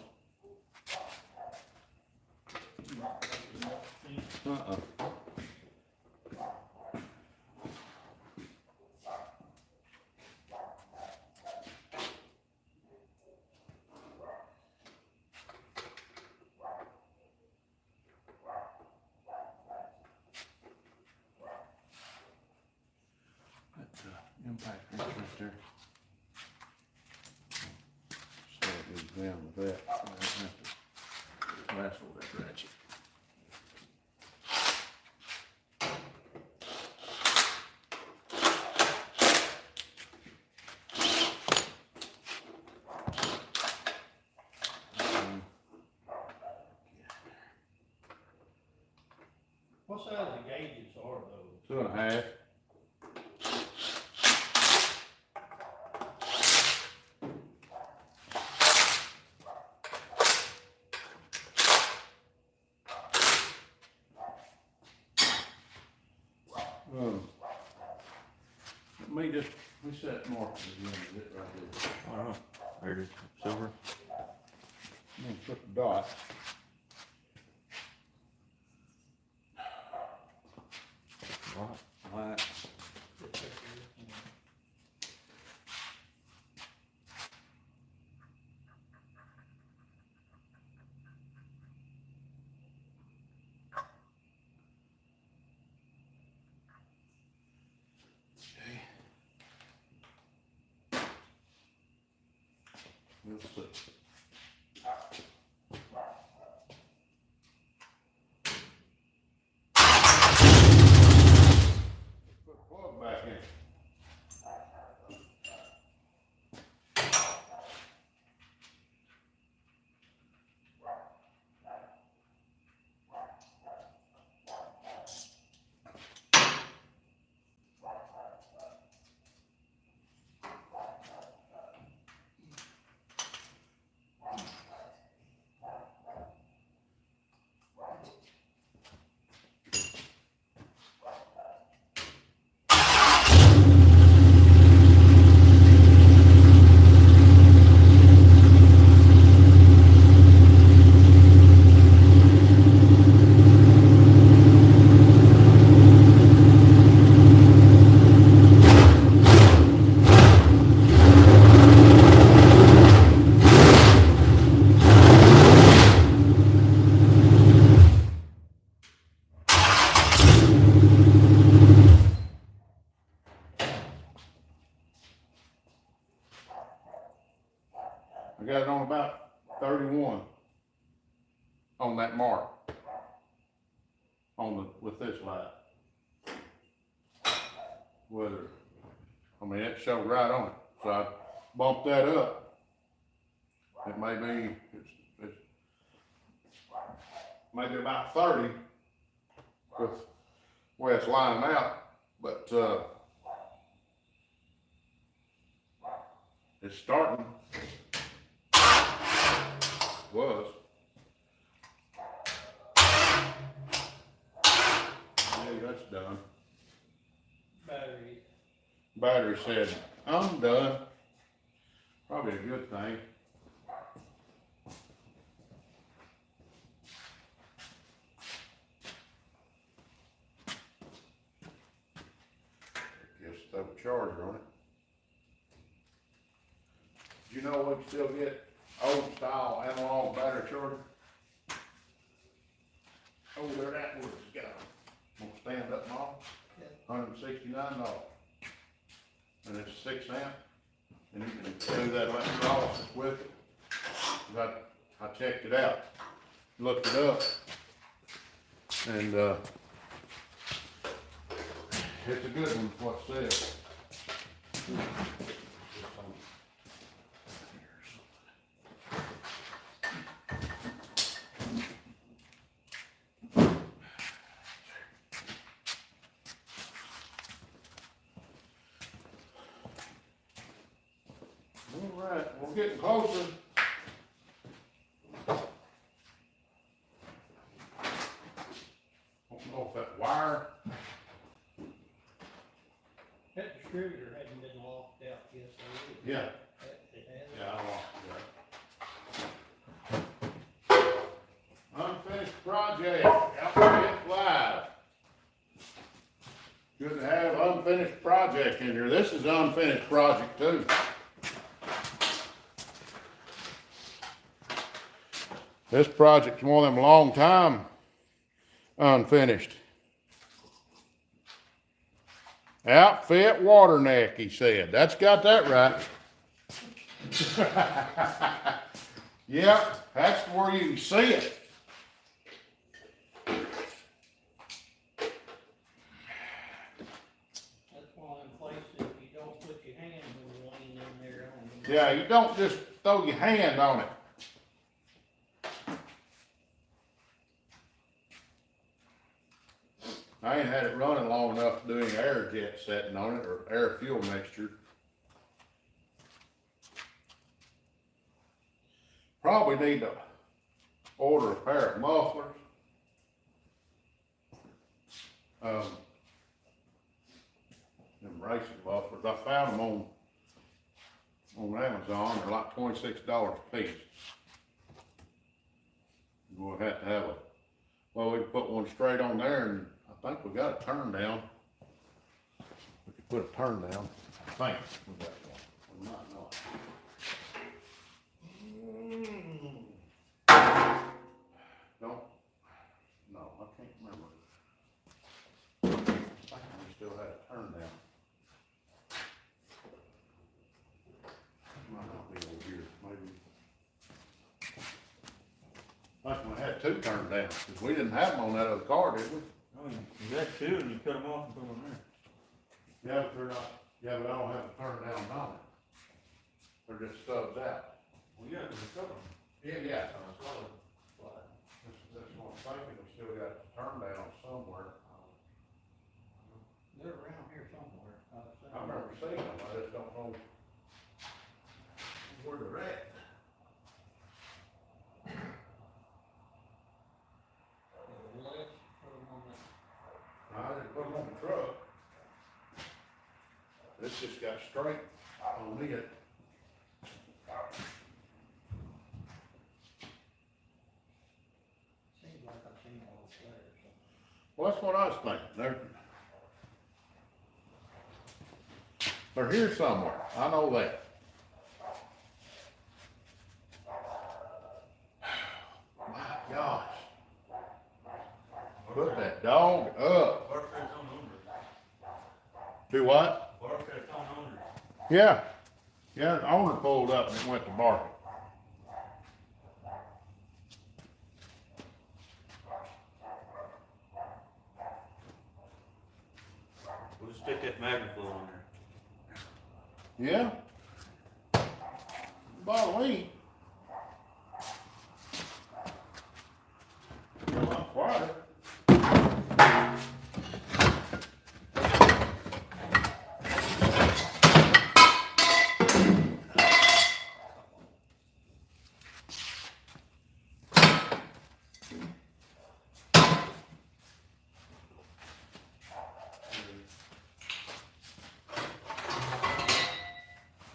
Impact wrench right there. Start these down with that. I don't have to wrestle that ratchet.
What size of gauges are those?
2.5. Let me set markers again with it right there.
Oh, there it is, silver.
I'm gonna put the dot. Light. Okay. We'll see. Put the plug back in. about 31 on that mark with this light. I mean, it showed right on it, so I bumped that up. It may be, it's maybe about 30 with where it's lining out, but it's starting. Was. Yeah, that's done. Battery said, I'm done. Probably a good thing. Guess throw a charger on it. Do you know we can still get old style analog battery charger? Oh, there that was got. Gonna stand up model, $169. And it's 6 amp, and you can do that electrolysis with it. I checked it out, looked it up, and it's a good one, what it says. All right, we're getting closer. Don't know if that wire.
That distributor hadn't been locked out yet, so
Yeah.
it has.
Yeah, I lost it. Unfinished project, Outfit Live. Good to have unfinished project in here. This is unfinished project too. This project's one of them long time unfinished. Outfit water neck, he said. That's got that right. Yep, that's where you can see it.
That's one of them places you don't put your hand when you're laying in there on it.
Yeah, you don't just throw your hand on it. I ain't had it running long enough to do any air jet setting on it or air fuel mixture. Probably need to order a pair of mufflers. Them racing mufflers. I found them on Amazon. They're like $26 a piece. We'll have to have well, we can put one straight on there, and I think we got a turn down. We could put a turn down. I think we got one. We might not. No, I can't remember. I think we still had a turn down. Might not be over here, maybe. I think we had 2 turn downs, because we didn't have them on that other car, did we?
Oh, you got 2 and you cut them off and put them on there.
Yeah, but they're not, yeah, but I don't have a turn down on it. They're just stubs out.
Well, yeah, because you cut them.
Yeah. That's what I'm thinking, we still got a turn down somewhere.
They're around here somewhere.
I remember seeing them, I just don't know where they're at.
Let's put them on the
I didn't put them on the truck. This just got straight on it.
seems like I've seen all the flares.
Well, that's what I was thinking. They're here somewhere. I know that. My gosh. Put that dog up.
Bark at its own owner.
Do what?
Bark at its own owner.
Yeah. Yeah, the owner pulled up and went to barking.
that MagnaFlow on there.
Yeah. Bottle of weed. A lot quieter.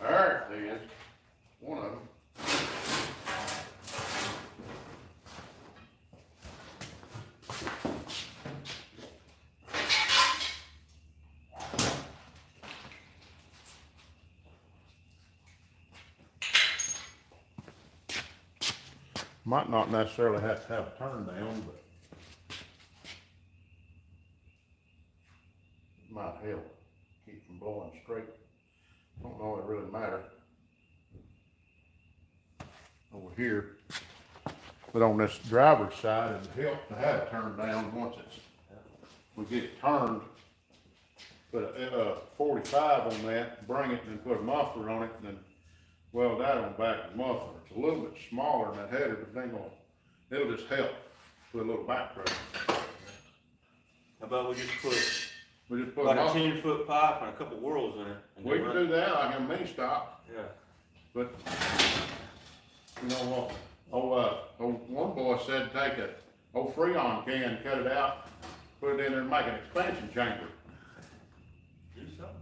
There it is. One of them. Might not necessarily have to have a turn down, but it might help keep from blowing straight. Don't know it really matters. Over here, but on this driver's side, it'd help to have it turned down once we get it turned. Put a 45 on that, bring it, and then put a muffler on it, and then weld that on the back of the muffler. It's a little bit smaller than that header, but it ain't gonna, it'll just help with a little back pressure.
How about we just put
a
like a
muffler.
10-foot pipe and a couple whirls in it? And
We
go
can
run-
do that like a mini stop,
Yeah.
but you know what? One boy said take a old Freon can, cut it out, put it in there and make an expansion chamber.
Do something.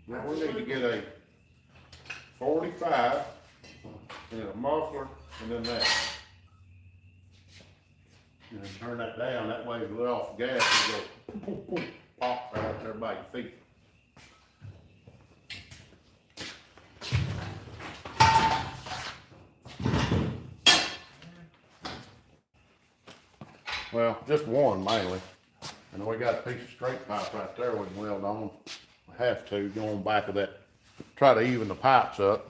Now we need to get a 45 and then a muffler and then that. And then turn that down, that way you let off the gas and go poof, poof, pop right up there by your feet. Well, just one mainly. And we got a piece of straight pipe right there we can weld on. We have to go on back of that, try to even the pipes up.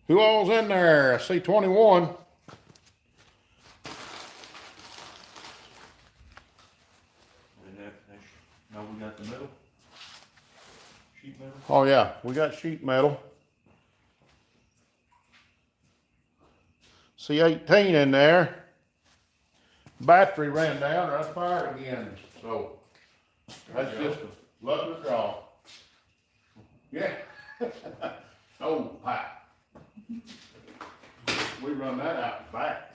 Who all's in there? I see 21.
And now we got the metal. Sheet metal.
Oh yeah, we got sheet metal. See 18 in there. Battery ran down or I fired again, so that's just a luck of the draw. Yeah. Old pipe. We run that out the back.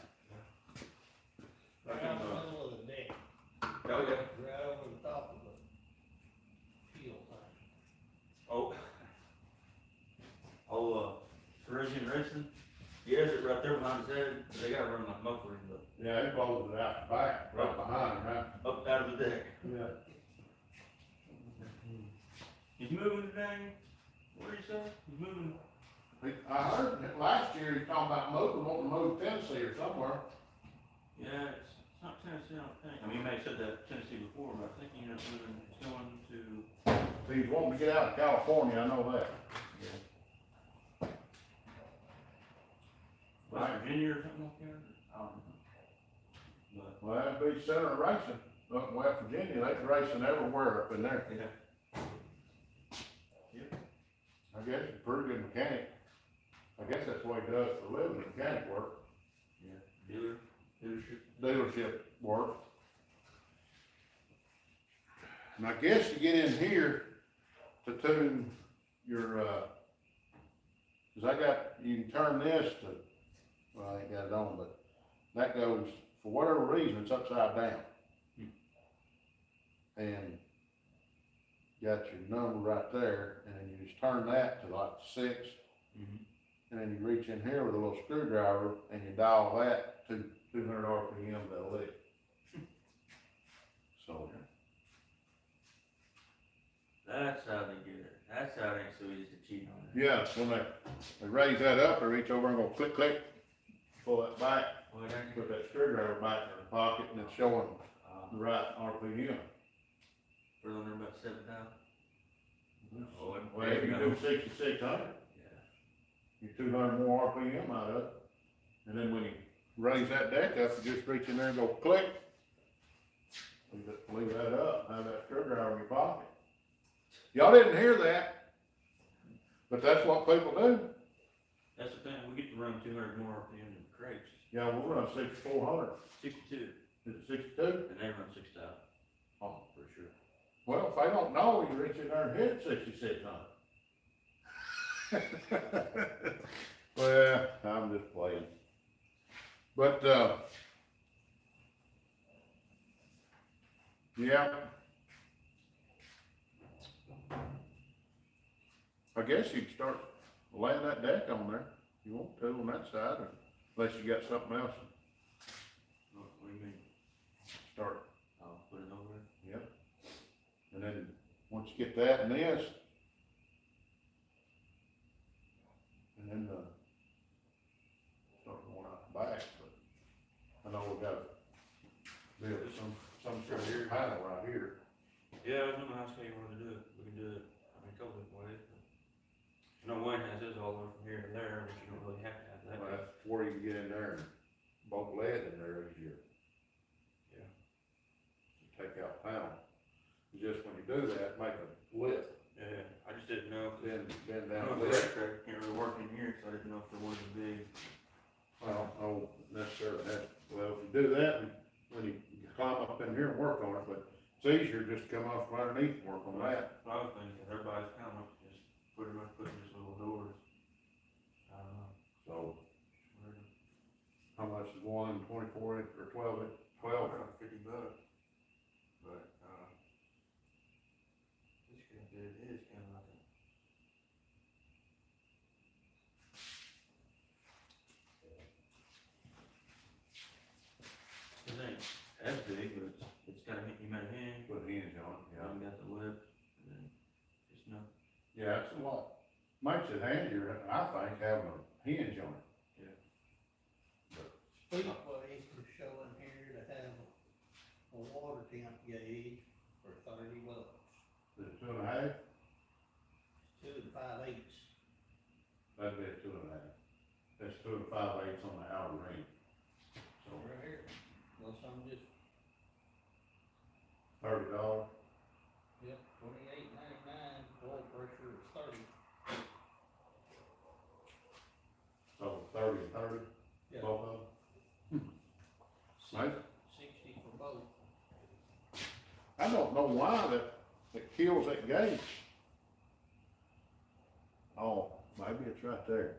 Back
Right
in
in the
the-
middle of the deck,
Oh, yeah.
right over the top of the field thing.
Parisian racing. He has it right there behind his head. They gotta run like muffler, but
Yeah, he blows it out the back, right behind him, right?
up out of the deck.
Yeah.
He's moving today. What did he say? He's moving.
I heard that last year he was talking about moving, wanting to move Tennessee or somewhere.
Yeah, it's not Tennessee, I don't think. I mean, he may have said that Tennessee before, but I think he ended up moving. He's going to.
He's wanting to get out of California, I know that.
West Virginia or something like that. I don't know.
Well, that'd be center of racing, up in West Virginia, they're racing everywhere up in there.
But yeah.
I guess he's a pretty good mechanic. I guess that's what he does for a living, mechanic work,
Yeah. Dealership.
dealership work. And I guess you get in here to tune your, cause I got, you can turn this to, well, I ain't got it on, but that goes, for whatever reason, it's upside down. And got your number right there, and then you just turn that to like 6, and then you reach in here with a little screwdriver, and you dial that to 200 RPM, that'll it. So,
That's how they get it. That's how it ain't so easy to cheat on it.
yeah, when they raise that up, they reach over and go click, click, pull that back,
Well, it ain't
put that screwdriver back in the pocket, and it's showing the right RPM.
We're under about 7,000. Oh, and
Well, if you do 6,600,
Yeah.
you 200 more RPM out of it. And then when you raise that deck up, you just reach in there and go click, You just leave that up, have that screwdriver in your pocket. Y'all didn't hear that, but that's what people do.
That's the thing, we get to run 200 more RPM than crates.
Yeah, we'll run 6,400.
62,
Is it 62?
and they run 6,000.
Oh, for sure. Well, if they don't know, you reach in there and hit 6,600. Well, I'm just playing. But, yeah. I guess you can start laying that deck on there. You want to on that side, or unless you got something else.
What do you mean?
Start,
I'll put it over there.
yep. And then, once you get that and this, and then, start going out the back, but I know we gotta build some sort of panel right here.
Yeah, I don't know how you want to do it. We can do it, I mean, a couple different ways. But I know Wayne has his all over from here to there, but you don't really have to have that.
Well, that's where you can get in there and bolt lead in there easier.
Yeah.
You take out panel. Just when you do that, make a lip,
Yeah, I just didn't know if
bend
I
down
don't
the
know if
lip.
the track can't really work in here, so I didn't know if there was a big.
Well, I don't necessarily have, well, if you do that, when you climb up in here and work on it, but it's easier just to come off from underneath and work on that.
I was thinking, everybody's kind of just pretty much putting just little doors. I don't know.
So, how much is one 24 inch or 12 inch, 12?
Around $50. But, it is kind of like a. It ain't as big, but it's got a, you made a hand,
Put a hinge on it,
you got the lip, and then just no.
Yeah, it's a lot. Makes it handier, I think, having a hinge on it.
Speedway is showing here to have a water temp gauge for $30.
Is it 2.5?
2 5/8.
That'd be a 2.5. That's 2 5/8 on the outer ring. So,
Right here. Well, some just,
$30.
yep, $28.99, oil pressure is 30.
So 30 and 30,
Yeah.
both of them. Nice.
60 for both.
I don't know why that kills that gauge. Oh, maybe it's right there.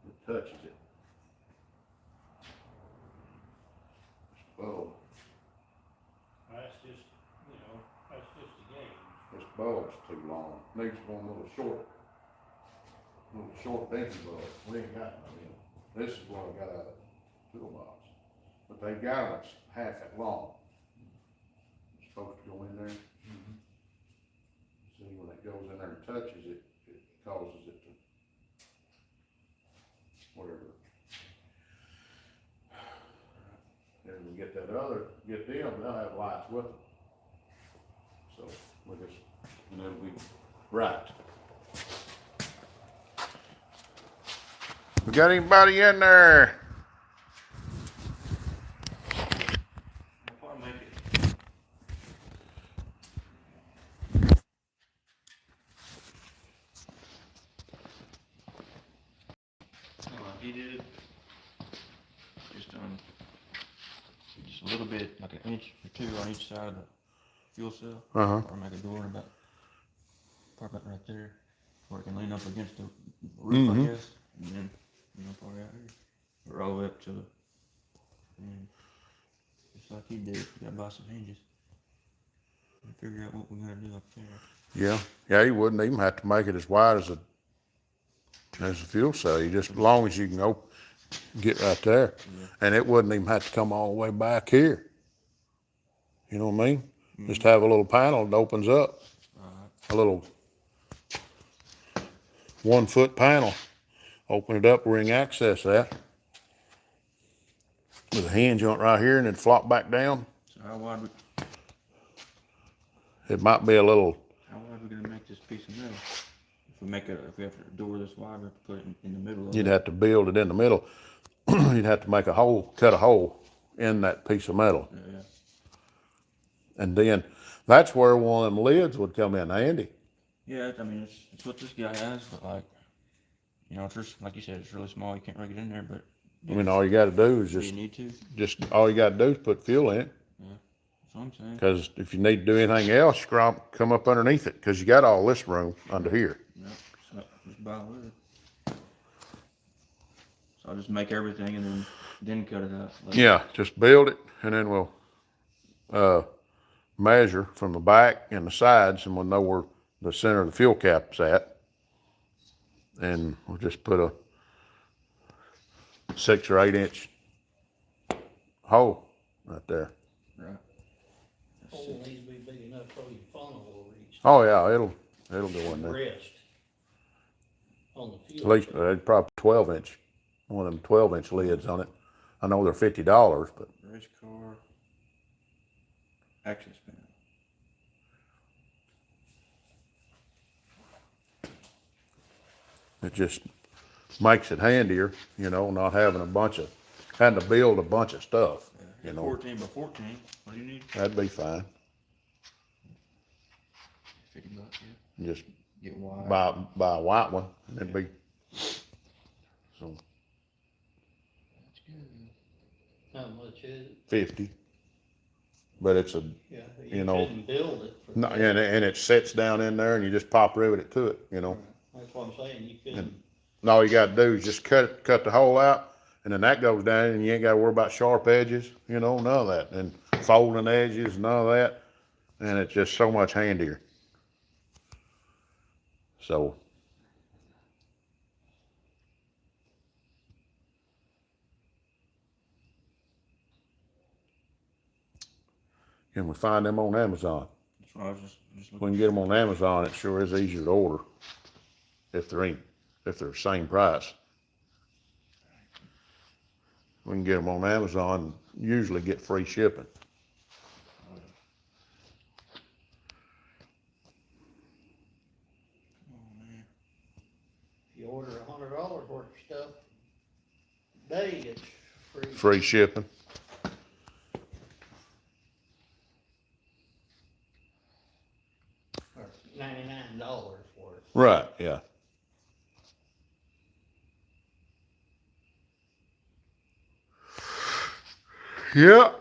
It touches it. Oh,
That's just, that's just a gauge.
this bulb's too long. Needs one little short dinky bulb. We ain't got none of them. This is what I got out of the toolbox. But they got them half that long. It's supposed to go in there. See, when it goes in there and touches it, it causes it to, whatever. And we get them, they'll have lights with them. So, we just, and it'll be right. We got anybody in there?
I'll probably make it. He did just a little bit, like an inch or two on each side of the fuel cell.
Uh-huh.
Or make a door about, probably about right there, where it can lean up against the roof, I guess, and then, probably out here, or all the way up to the, and just like he did, we gotta buy some hinges and figure out what we gotta do up there.
Yeah, you wouldn't even have to make it as wide as a fuel cell. You just, as long as you can get right there.
Yeah.
And it wouldn't even have to come all the way back here. You know what I mean? Just have a little panel that opens up. A little 1 foot panel. Open it up where you can access that. With a hinge on it right here and then flop back down.
So how wide
It might be a little,
we gonna make this piece of metal? If we have a door this wide, we have to put it in the middle of
you'd
it.
have to build it in the middle. You'd have to make a hole, cut a hole in that piece of metal.
Yeah.
And then that's where one of them lids would come in handy.
Yeah, I mean, it's what this guy has, but like, you know, it's just, like you said, it's really small. You can't really get in there, but.
I mean, all you got to do is
Do you need to?
just all you got to do is put fuel in it.
Yeah, that's what I'm saying.
Because if you need to do anything else, come up underneath it. Because you got all this room under here.
Yep, so just buy wood. So I'll just make everything and then cut it out. Like,
Yeah, just build it, and then we'll measure from the back and the sides, and we'll know where the center of the fuel cap's at. And we'll just put a 6 or 8 inch hole right there.
right.
Hole needs to be big enough so your funnel will reach.
Oh yeah, it'll go in there.
Rest on the
At
fuel.
least probably 12 inch, one of them 12-inch lids on it. I know they're $50, but
Race car. Access panel.
it just makes it handier, not having having to build a bunch of stuff.
Yeah, 14 by 14. What do you need?
That'd be fine.
$50, yeah.
Just
Get wide.
buy a white one, and it'd be so
That's good.
How much is it?
50. But it's a
Yeah,
You
you
know,
couldn't build it for
no,
that.
and it sits down in there, and you just pop rivet it to it.
That's what I'm saying, you couldn't,
And all you got to do is just cut the hole out, and then that goes down, and you ain't got to worry about sharp edges, none of that, and folding edges, none of that, and it's just so much handier. So, can we find them on Amazon?
That's what I was just
We
looking.
can get them on Amazon. It sure is easier to order if they're the same price. We can get them on Amazon. And usually get free shipping.
if you order $100 worth of stuff, today it's free.
Free shipping.
Or $99 worth.
Right. Yeah. Yeah.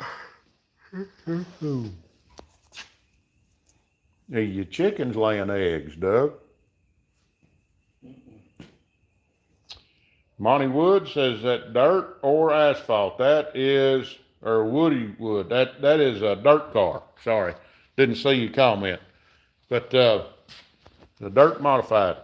Hey, your chickens laying eggs, Doug. Monty Wood says that dirt or asphalt. That is, or Woody Wood. That is a dirt car. Sorry, didn't see you comment. But the dirt modified.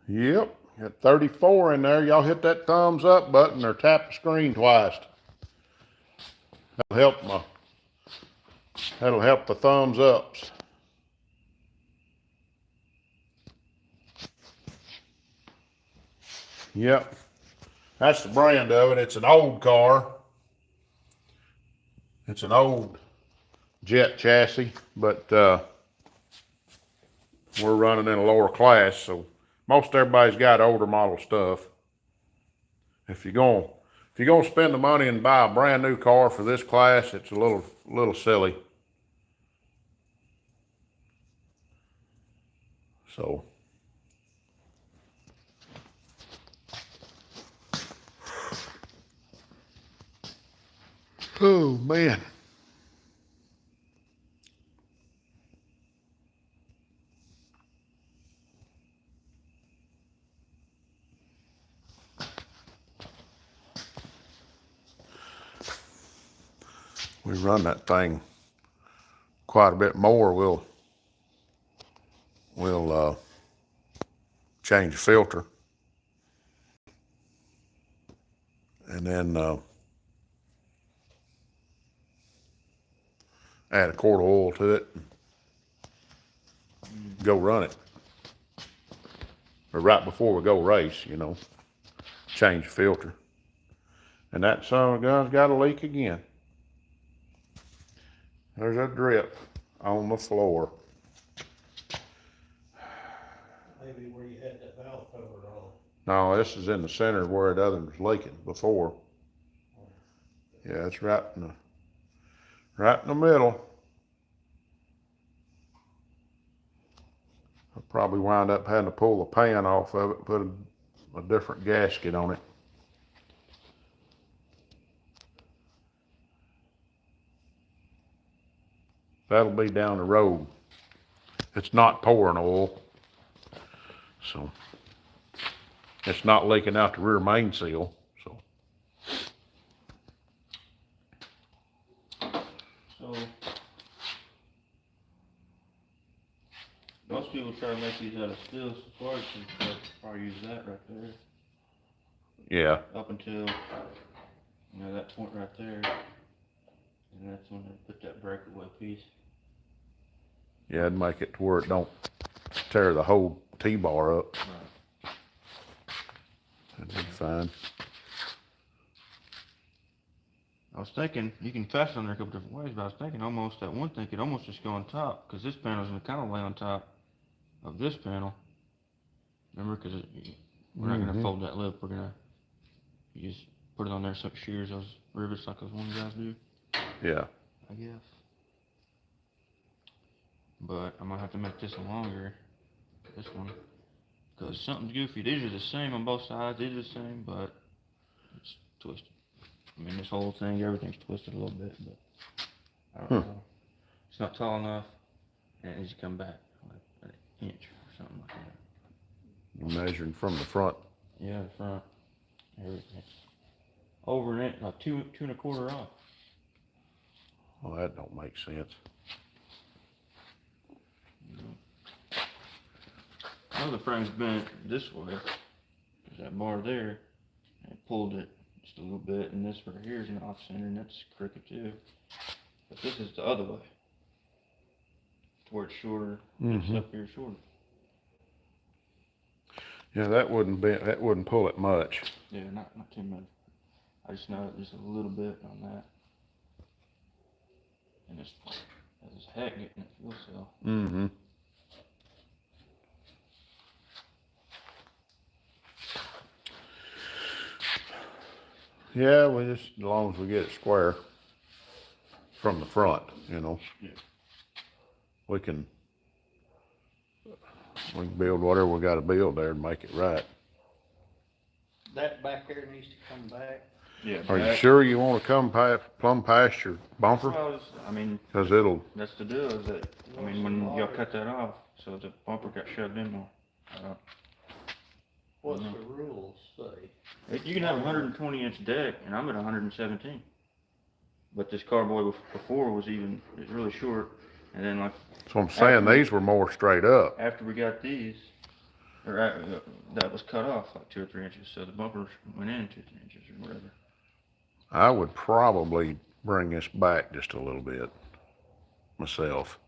Yep, got 34 in there. Y'all hit that thumbs up button or tap the screen twice. That'll help the thumbs ups. Yep, that's the brand of it. It's an old car. It's an old jet chassis, but we're running in a lower class, so most everybody's got older model stuff. If you're gonna spend the money and buy a brand new car for this class, it's a little silly. So, oh man. We run that thing quite a bit more. We'll change the filter, and then add a quart of oil to it. Go run it, or right before we go race, change the filter, and that son of a gun's got a leak again. There's a drip on the floor.
Maybe where you had that valve covered on.
No, this is in the center where the other was leaking before. Yeah, it's right in the middle. I'll probably wind up having to pull the pan off of it, put a different gasket on it. That'll be down the road. It's not pouring oil, so it's not leaking out the rear main seal. So
most people try to make these out of steel supports, and they'll probably use that right there.
yeah,
Up until, that point right there. And that's when they put that breakaway piece.
yeah, it'd make it to where it don't tear the whole T-bar up.
Right.
That'd be fine.
I was thinking, you can fasten on there a couple different ways, but I was thinking almost, that one thing could almost just go on top, because this panel's gonna kind of lay on top of this panel. Remember, because we're not gonna fold that lip, you just put it on there so it shears those rivets like those one guys do,
Yeah.
I guess. But I might have to make this one longer, this one, because something's goofy. These are the same on both sides, these are the same, but it's twisted. I mean, this whole thing, everything's twisted a little bit, but I don't know. It's not tall enough, and it needs to come back like an inch or something like that.
You're measuring from the front.
Yeah, the front, everything's over an inch, like two and a quarter off.
Well, that don't make sense.
I know the frame's bent this way. There's that bar there. I pulled it just a little bit, and this right here is an off center, and that's crooked too. But this is the other way, to where it's shorter. It's up here shorter.
Yeah, that wouldn't pull it much.
Yeah, not too much. I just know just a little bit on that. And it's as heck getting it fuel cell.
Mm-hmm. Yeah, we just, as long as we get it square from the front,
Yeah.
we can build whatever we gotta build there and make it right.
That back there needs to come back.
Yeah.
Are you sure you wanna plumb past your bumper?
Well, I mean,
Cause it'll,
that's the deal, is that, I mean, when y'all cut that off, so the bumper got shoved in more.
What's the rules say?
You can have a 120-inch deck, and I'm at 117. But this carboy before was really short, and then like.
so I'm saying these were more straight up.
After we got these, that was cut off like 2 or 3 inches, so the bumpers went in 2 or 3 inches or whatever.
I would probably bring this back just a little bit myself.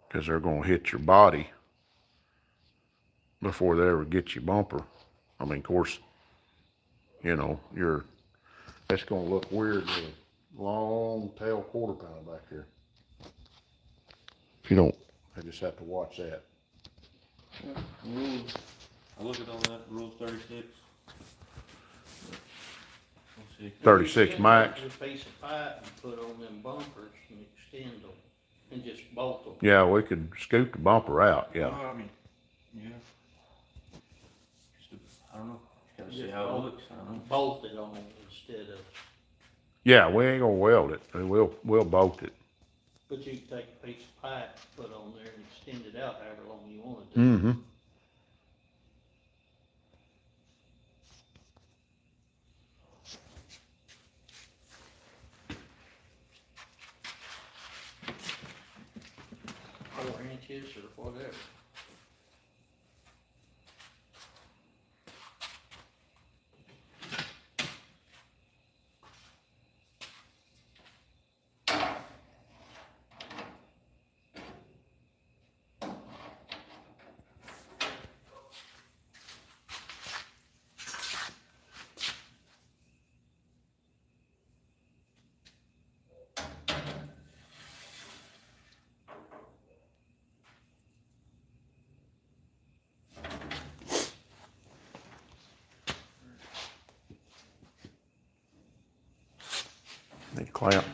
Because they're going to hit your body before they ever get your bumper. I mean, of course, that's going to look weird with a long tail quarter panel back here. If you don't, I just have to watch that.
Rules, I look at all that, Rule 36. Let's see.
36 max.
A piece of pipe and put on them bumpers and extend them and just bolt them.
Yeah, we could scoop the bumper out, yeah.
Well, I mean, yeah. I don't know. Gotta see how it looks. I don't know.
Bolt it on instead of,
Yeah, we ain't gonna weld it. We'll bolt it.
but you can take a piece of pipe, put on there and extend it out however long you want it to.
Mm-hmm.
Four inches or whatever.
Need a clamp.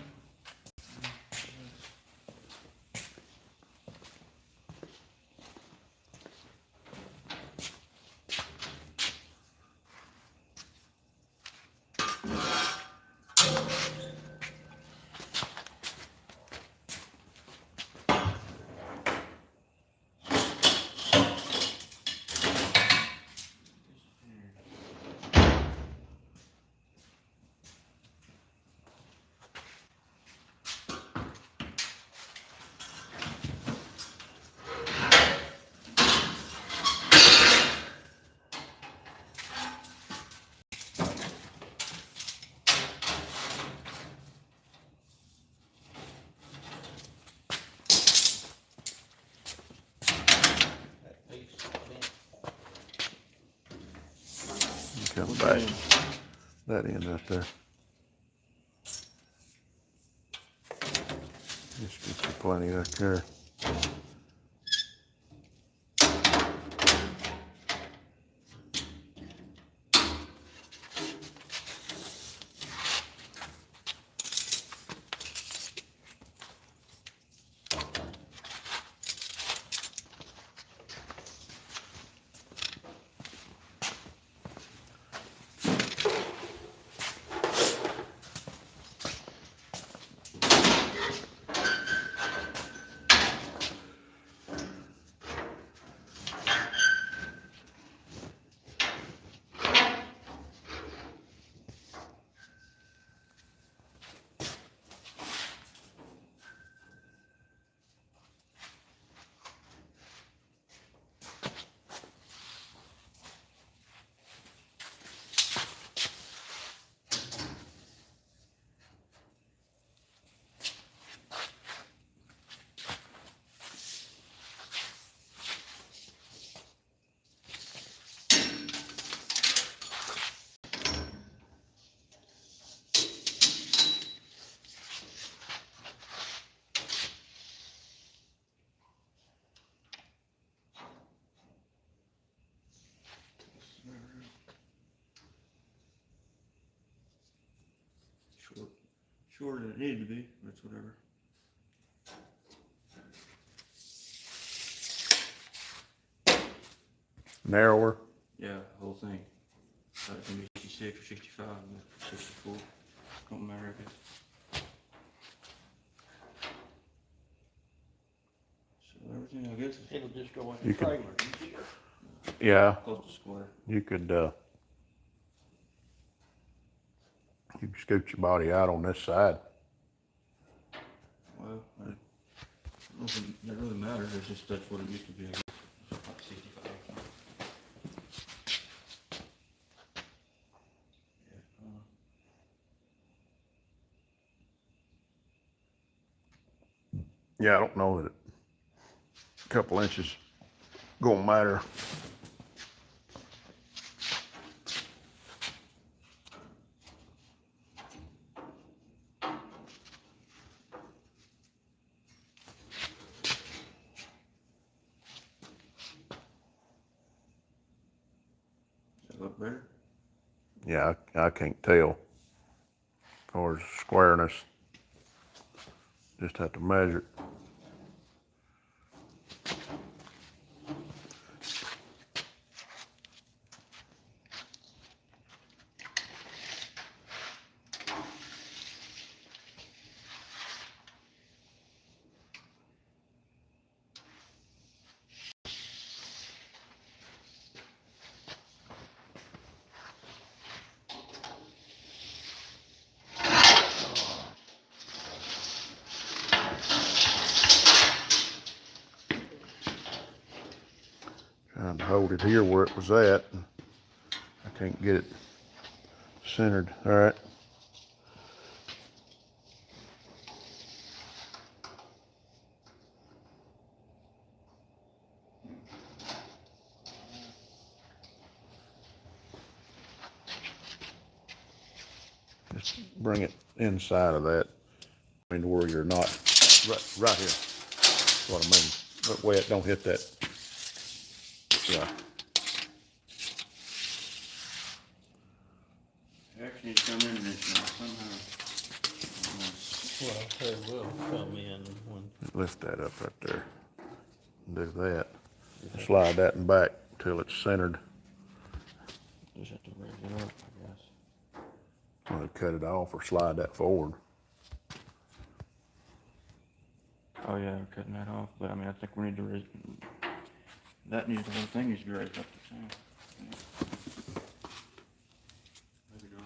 That piece bent.
Come back. That end right there. Just get you plenty right there.
Shorter than it needed to be, but it's whatever.
Narrower.
Yeah, the whole thing. Thought it was gonna be 66 or 65, but 64. Don't matter if it's. So everything, I guess, is
It'll just go in
You
the
can-
trailer easier.
Yeah,
close to square.
you could you can scoot your body out on this side.
Well, I don't know if it really matters. It's just that's what it used to be. I guess. Like 65.
Yeah, I don't know that a couple inches gonna matter.
Does that look better?
Yeah, I can't tell. As far as squareness, just have to measure it. Trying to hold it here where it was at. I can't get it centered. All right. Just bring it inside of that. I mean, where you're not right here. That's what I mean. That way it don't hit that. Yeah.
It actually needs to come in this now somehow.
Well, they will come in when,
Lift that up right there. Do that. Slide that in back till it's centered.
Just have to raise it up, I guess.
Want to cut it off or slide that forward.
Oh yeah, we're cutting that off, but I mean, I think we need to raise, that needs, the whole thing needs to be raised up the same. Maybe not.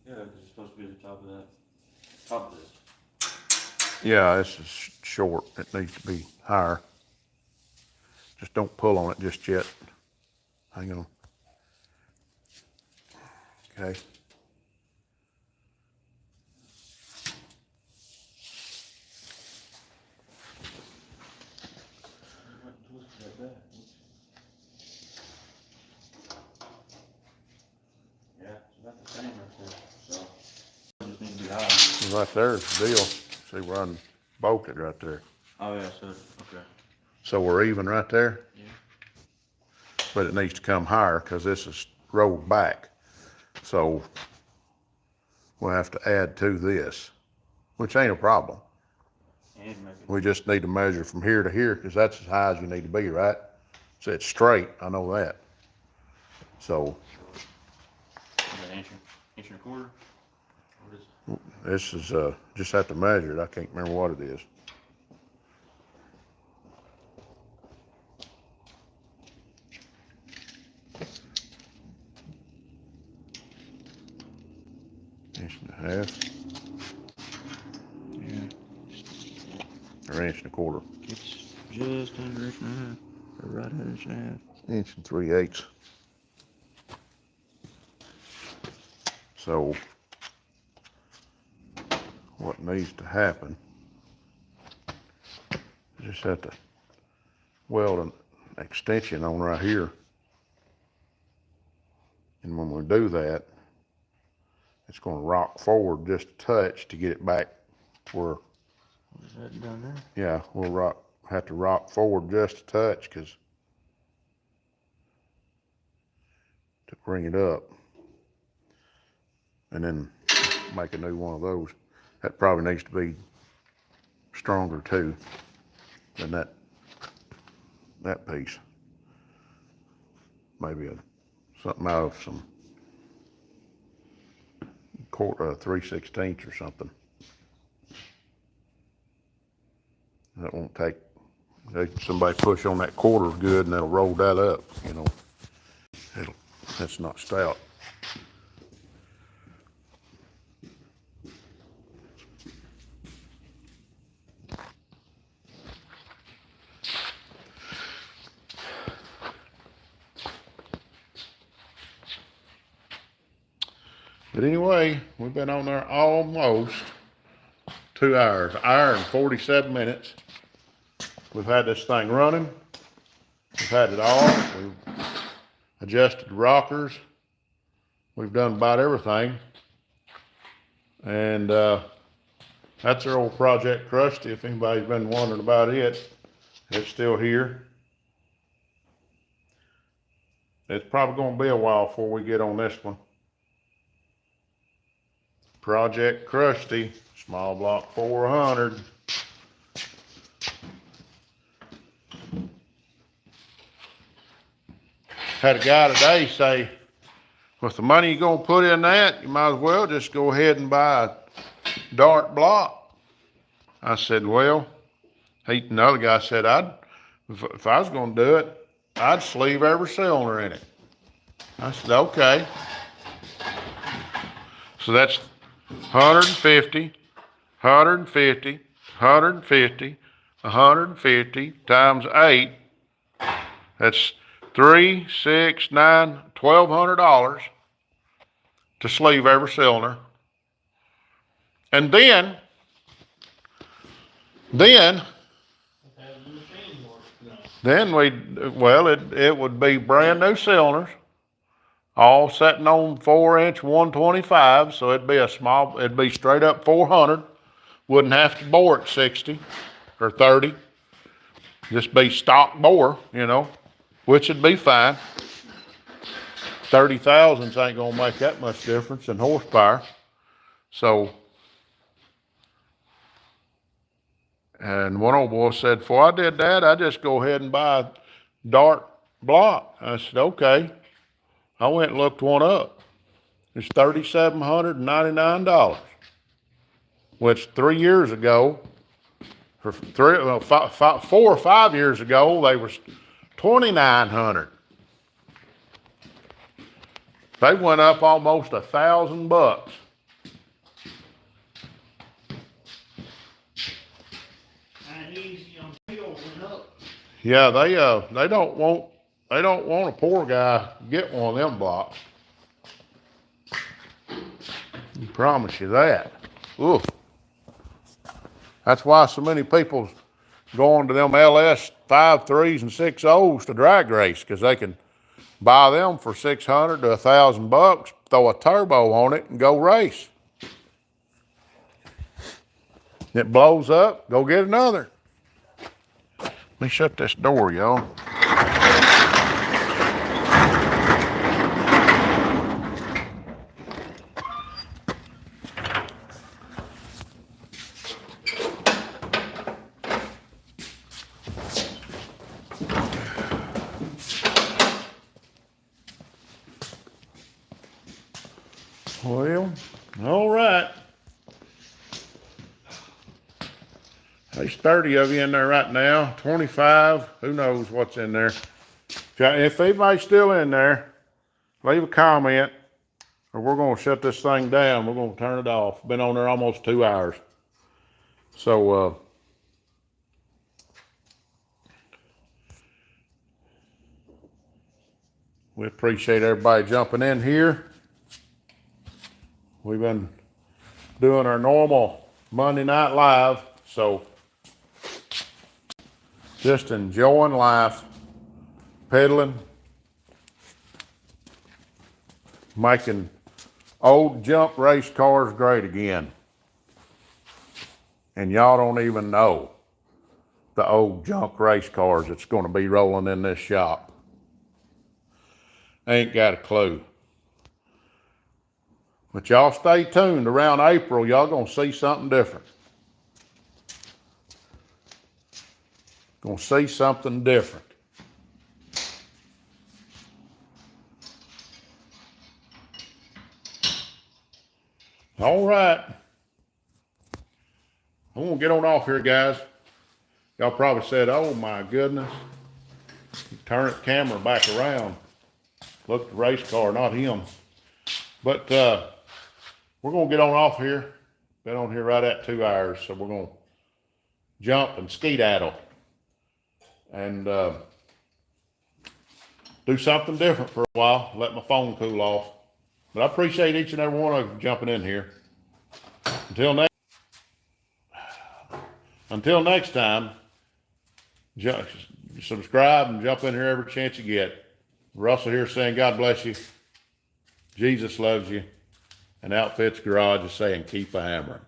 Yeah, because it's supposed to be at the top of that, top of this.
Yeah, this is short. It needs to be higher. Just don't pull on it just yet. Hang on. Okay.
Yeah, it's about the same right there, so. It just needs to be high.
Right there's the deal. See where I'm bolted right there.
Oh yeah, so, okay.
So we're even right there,
Yeah.
but it needs to come higher because this is rolled back. So we'll have to add to this, which ain't a problem.
And make it,
We just need to measure from here to here because that's as high as you need to be, right? So it's straight, I know that. So
an inch and a quarter? What is it?
this is, just have to measure it. I can't remember what it is. Inch and a half
Yeah,
or inch and a quarter.
it's just under inch and a half, or right at inch and a half.
Inch and 3/8. So what needs to happen, just have to weld an extension on right here. And when we do that, it's going to rock forward just a touch to get it back where,
What is that down there?
yeah, we'll have to rock forward just a touch because to bring it up. And then make a new one of those. That probably needs to be stronger too than that piece. Maybe something out of some 3/16 or something. That won't take, somebody push on that quarter good and that'll roll that up, you know. That's not stout. But anyway, we've been on there almost 2 hours, an hour and 47 minutes. We've had this thing running. We've had it all. We've adjusted the rockers. We've done about everything. And that's our old Project Krusty. If anybody's been wondering about it, it's still here. It's probably going to be a while before we get on this one. Project Krusty, small block 400. Had a guy today say, with the money you're going to put in that, you might as well just go ahead and buy a dart block. I said, well, another guy said, if I was going to do it, I'd sleeve every cylinder in it. I said, okay. So that's 150, 150, 150, 150 times 8. That's $3, $6, $9, $1,200 to sleeve every cylinder. And then it would be brand new cylinders, all sitting on 4-inch 125, so it'd be straight up 400. Wouldn't have to bore at 60 or 30. Just be stock bore, you know, which would be fine. 30 thousandths ain't gonna make that much difference in horsepower. So, and one old boy said, before I did that, I just go ahead and buy a dart block. I said, okay. I went and looked one up. It's $3,799, which 3 years ago, for 4 or 5 years ago, they was $2,900. They went up almost $1,000.
And easy on steel went up.
Yeah, they don't want a poor guy to get one of them blocks. I promise you that. Oof. That's why so many people go on to them LS 5.3s and 6.0s to drag race, because they can buy them for $600 to $1,000, throw a turbo on it, and go race. It blows up, go get another. Let me shut this door, y'all. Well, all right. There's 30 of you in there right now, 25, who knows what's in there. If anybody's still in there, leave a comment, or we're gonna shut this thing down. We're gonna turn it off. Been on there almost 2 hours. So, we appreciate everybody jumping in here. We've been doing our normal Monday Night Live, so just enjoying life, pedaling, making old junk race cars great again. And y'all don't even know the old junk race cars that's going to be rolling in this shop. Ain't got a clue. But y'all stay tuned. Around April, y'all gonna see something different. Gonna see something different. All right. I'm gonna get on off here, guys. Y'all probably said, oh my goodness. Turn the camera back around. Look at the race car, not him. But we're gonna get on off here. Been on here right at 2 hours, so we're gonna jump and skedaddle and do something different for a while. Let my phone cool off. But I appreciate each and every one of you jumping in here. Until next time, subscribe and jump in here every chance you get. Russell here saying God bless you. Jesus loves you. And Outfits Garage is saying keep a hammering.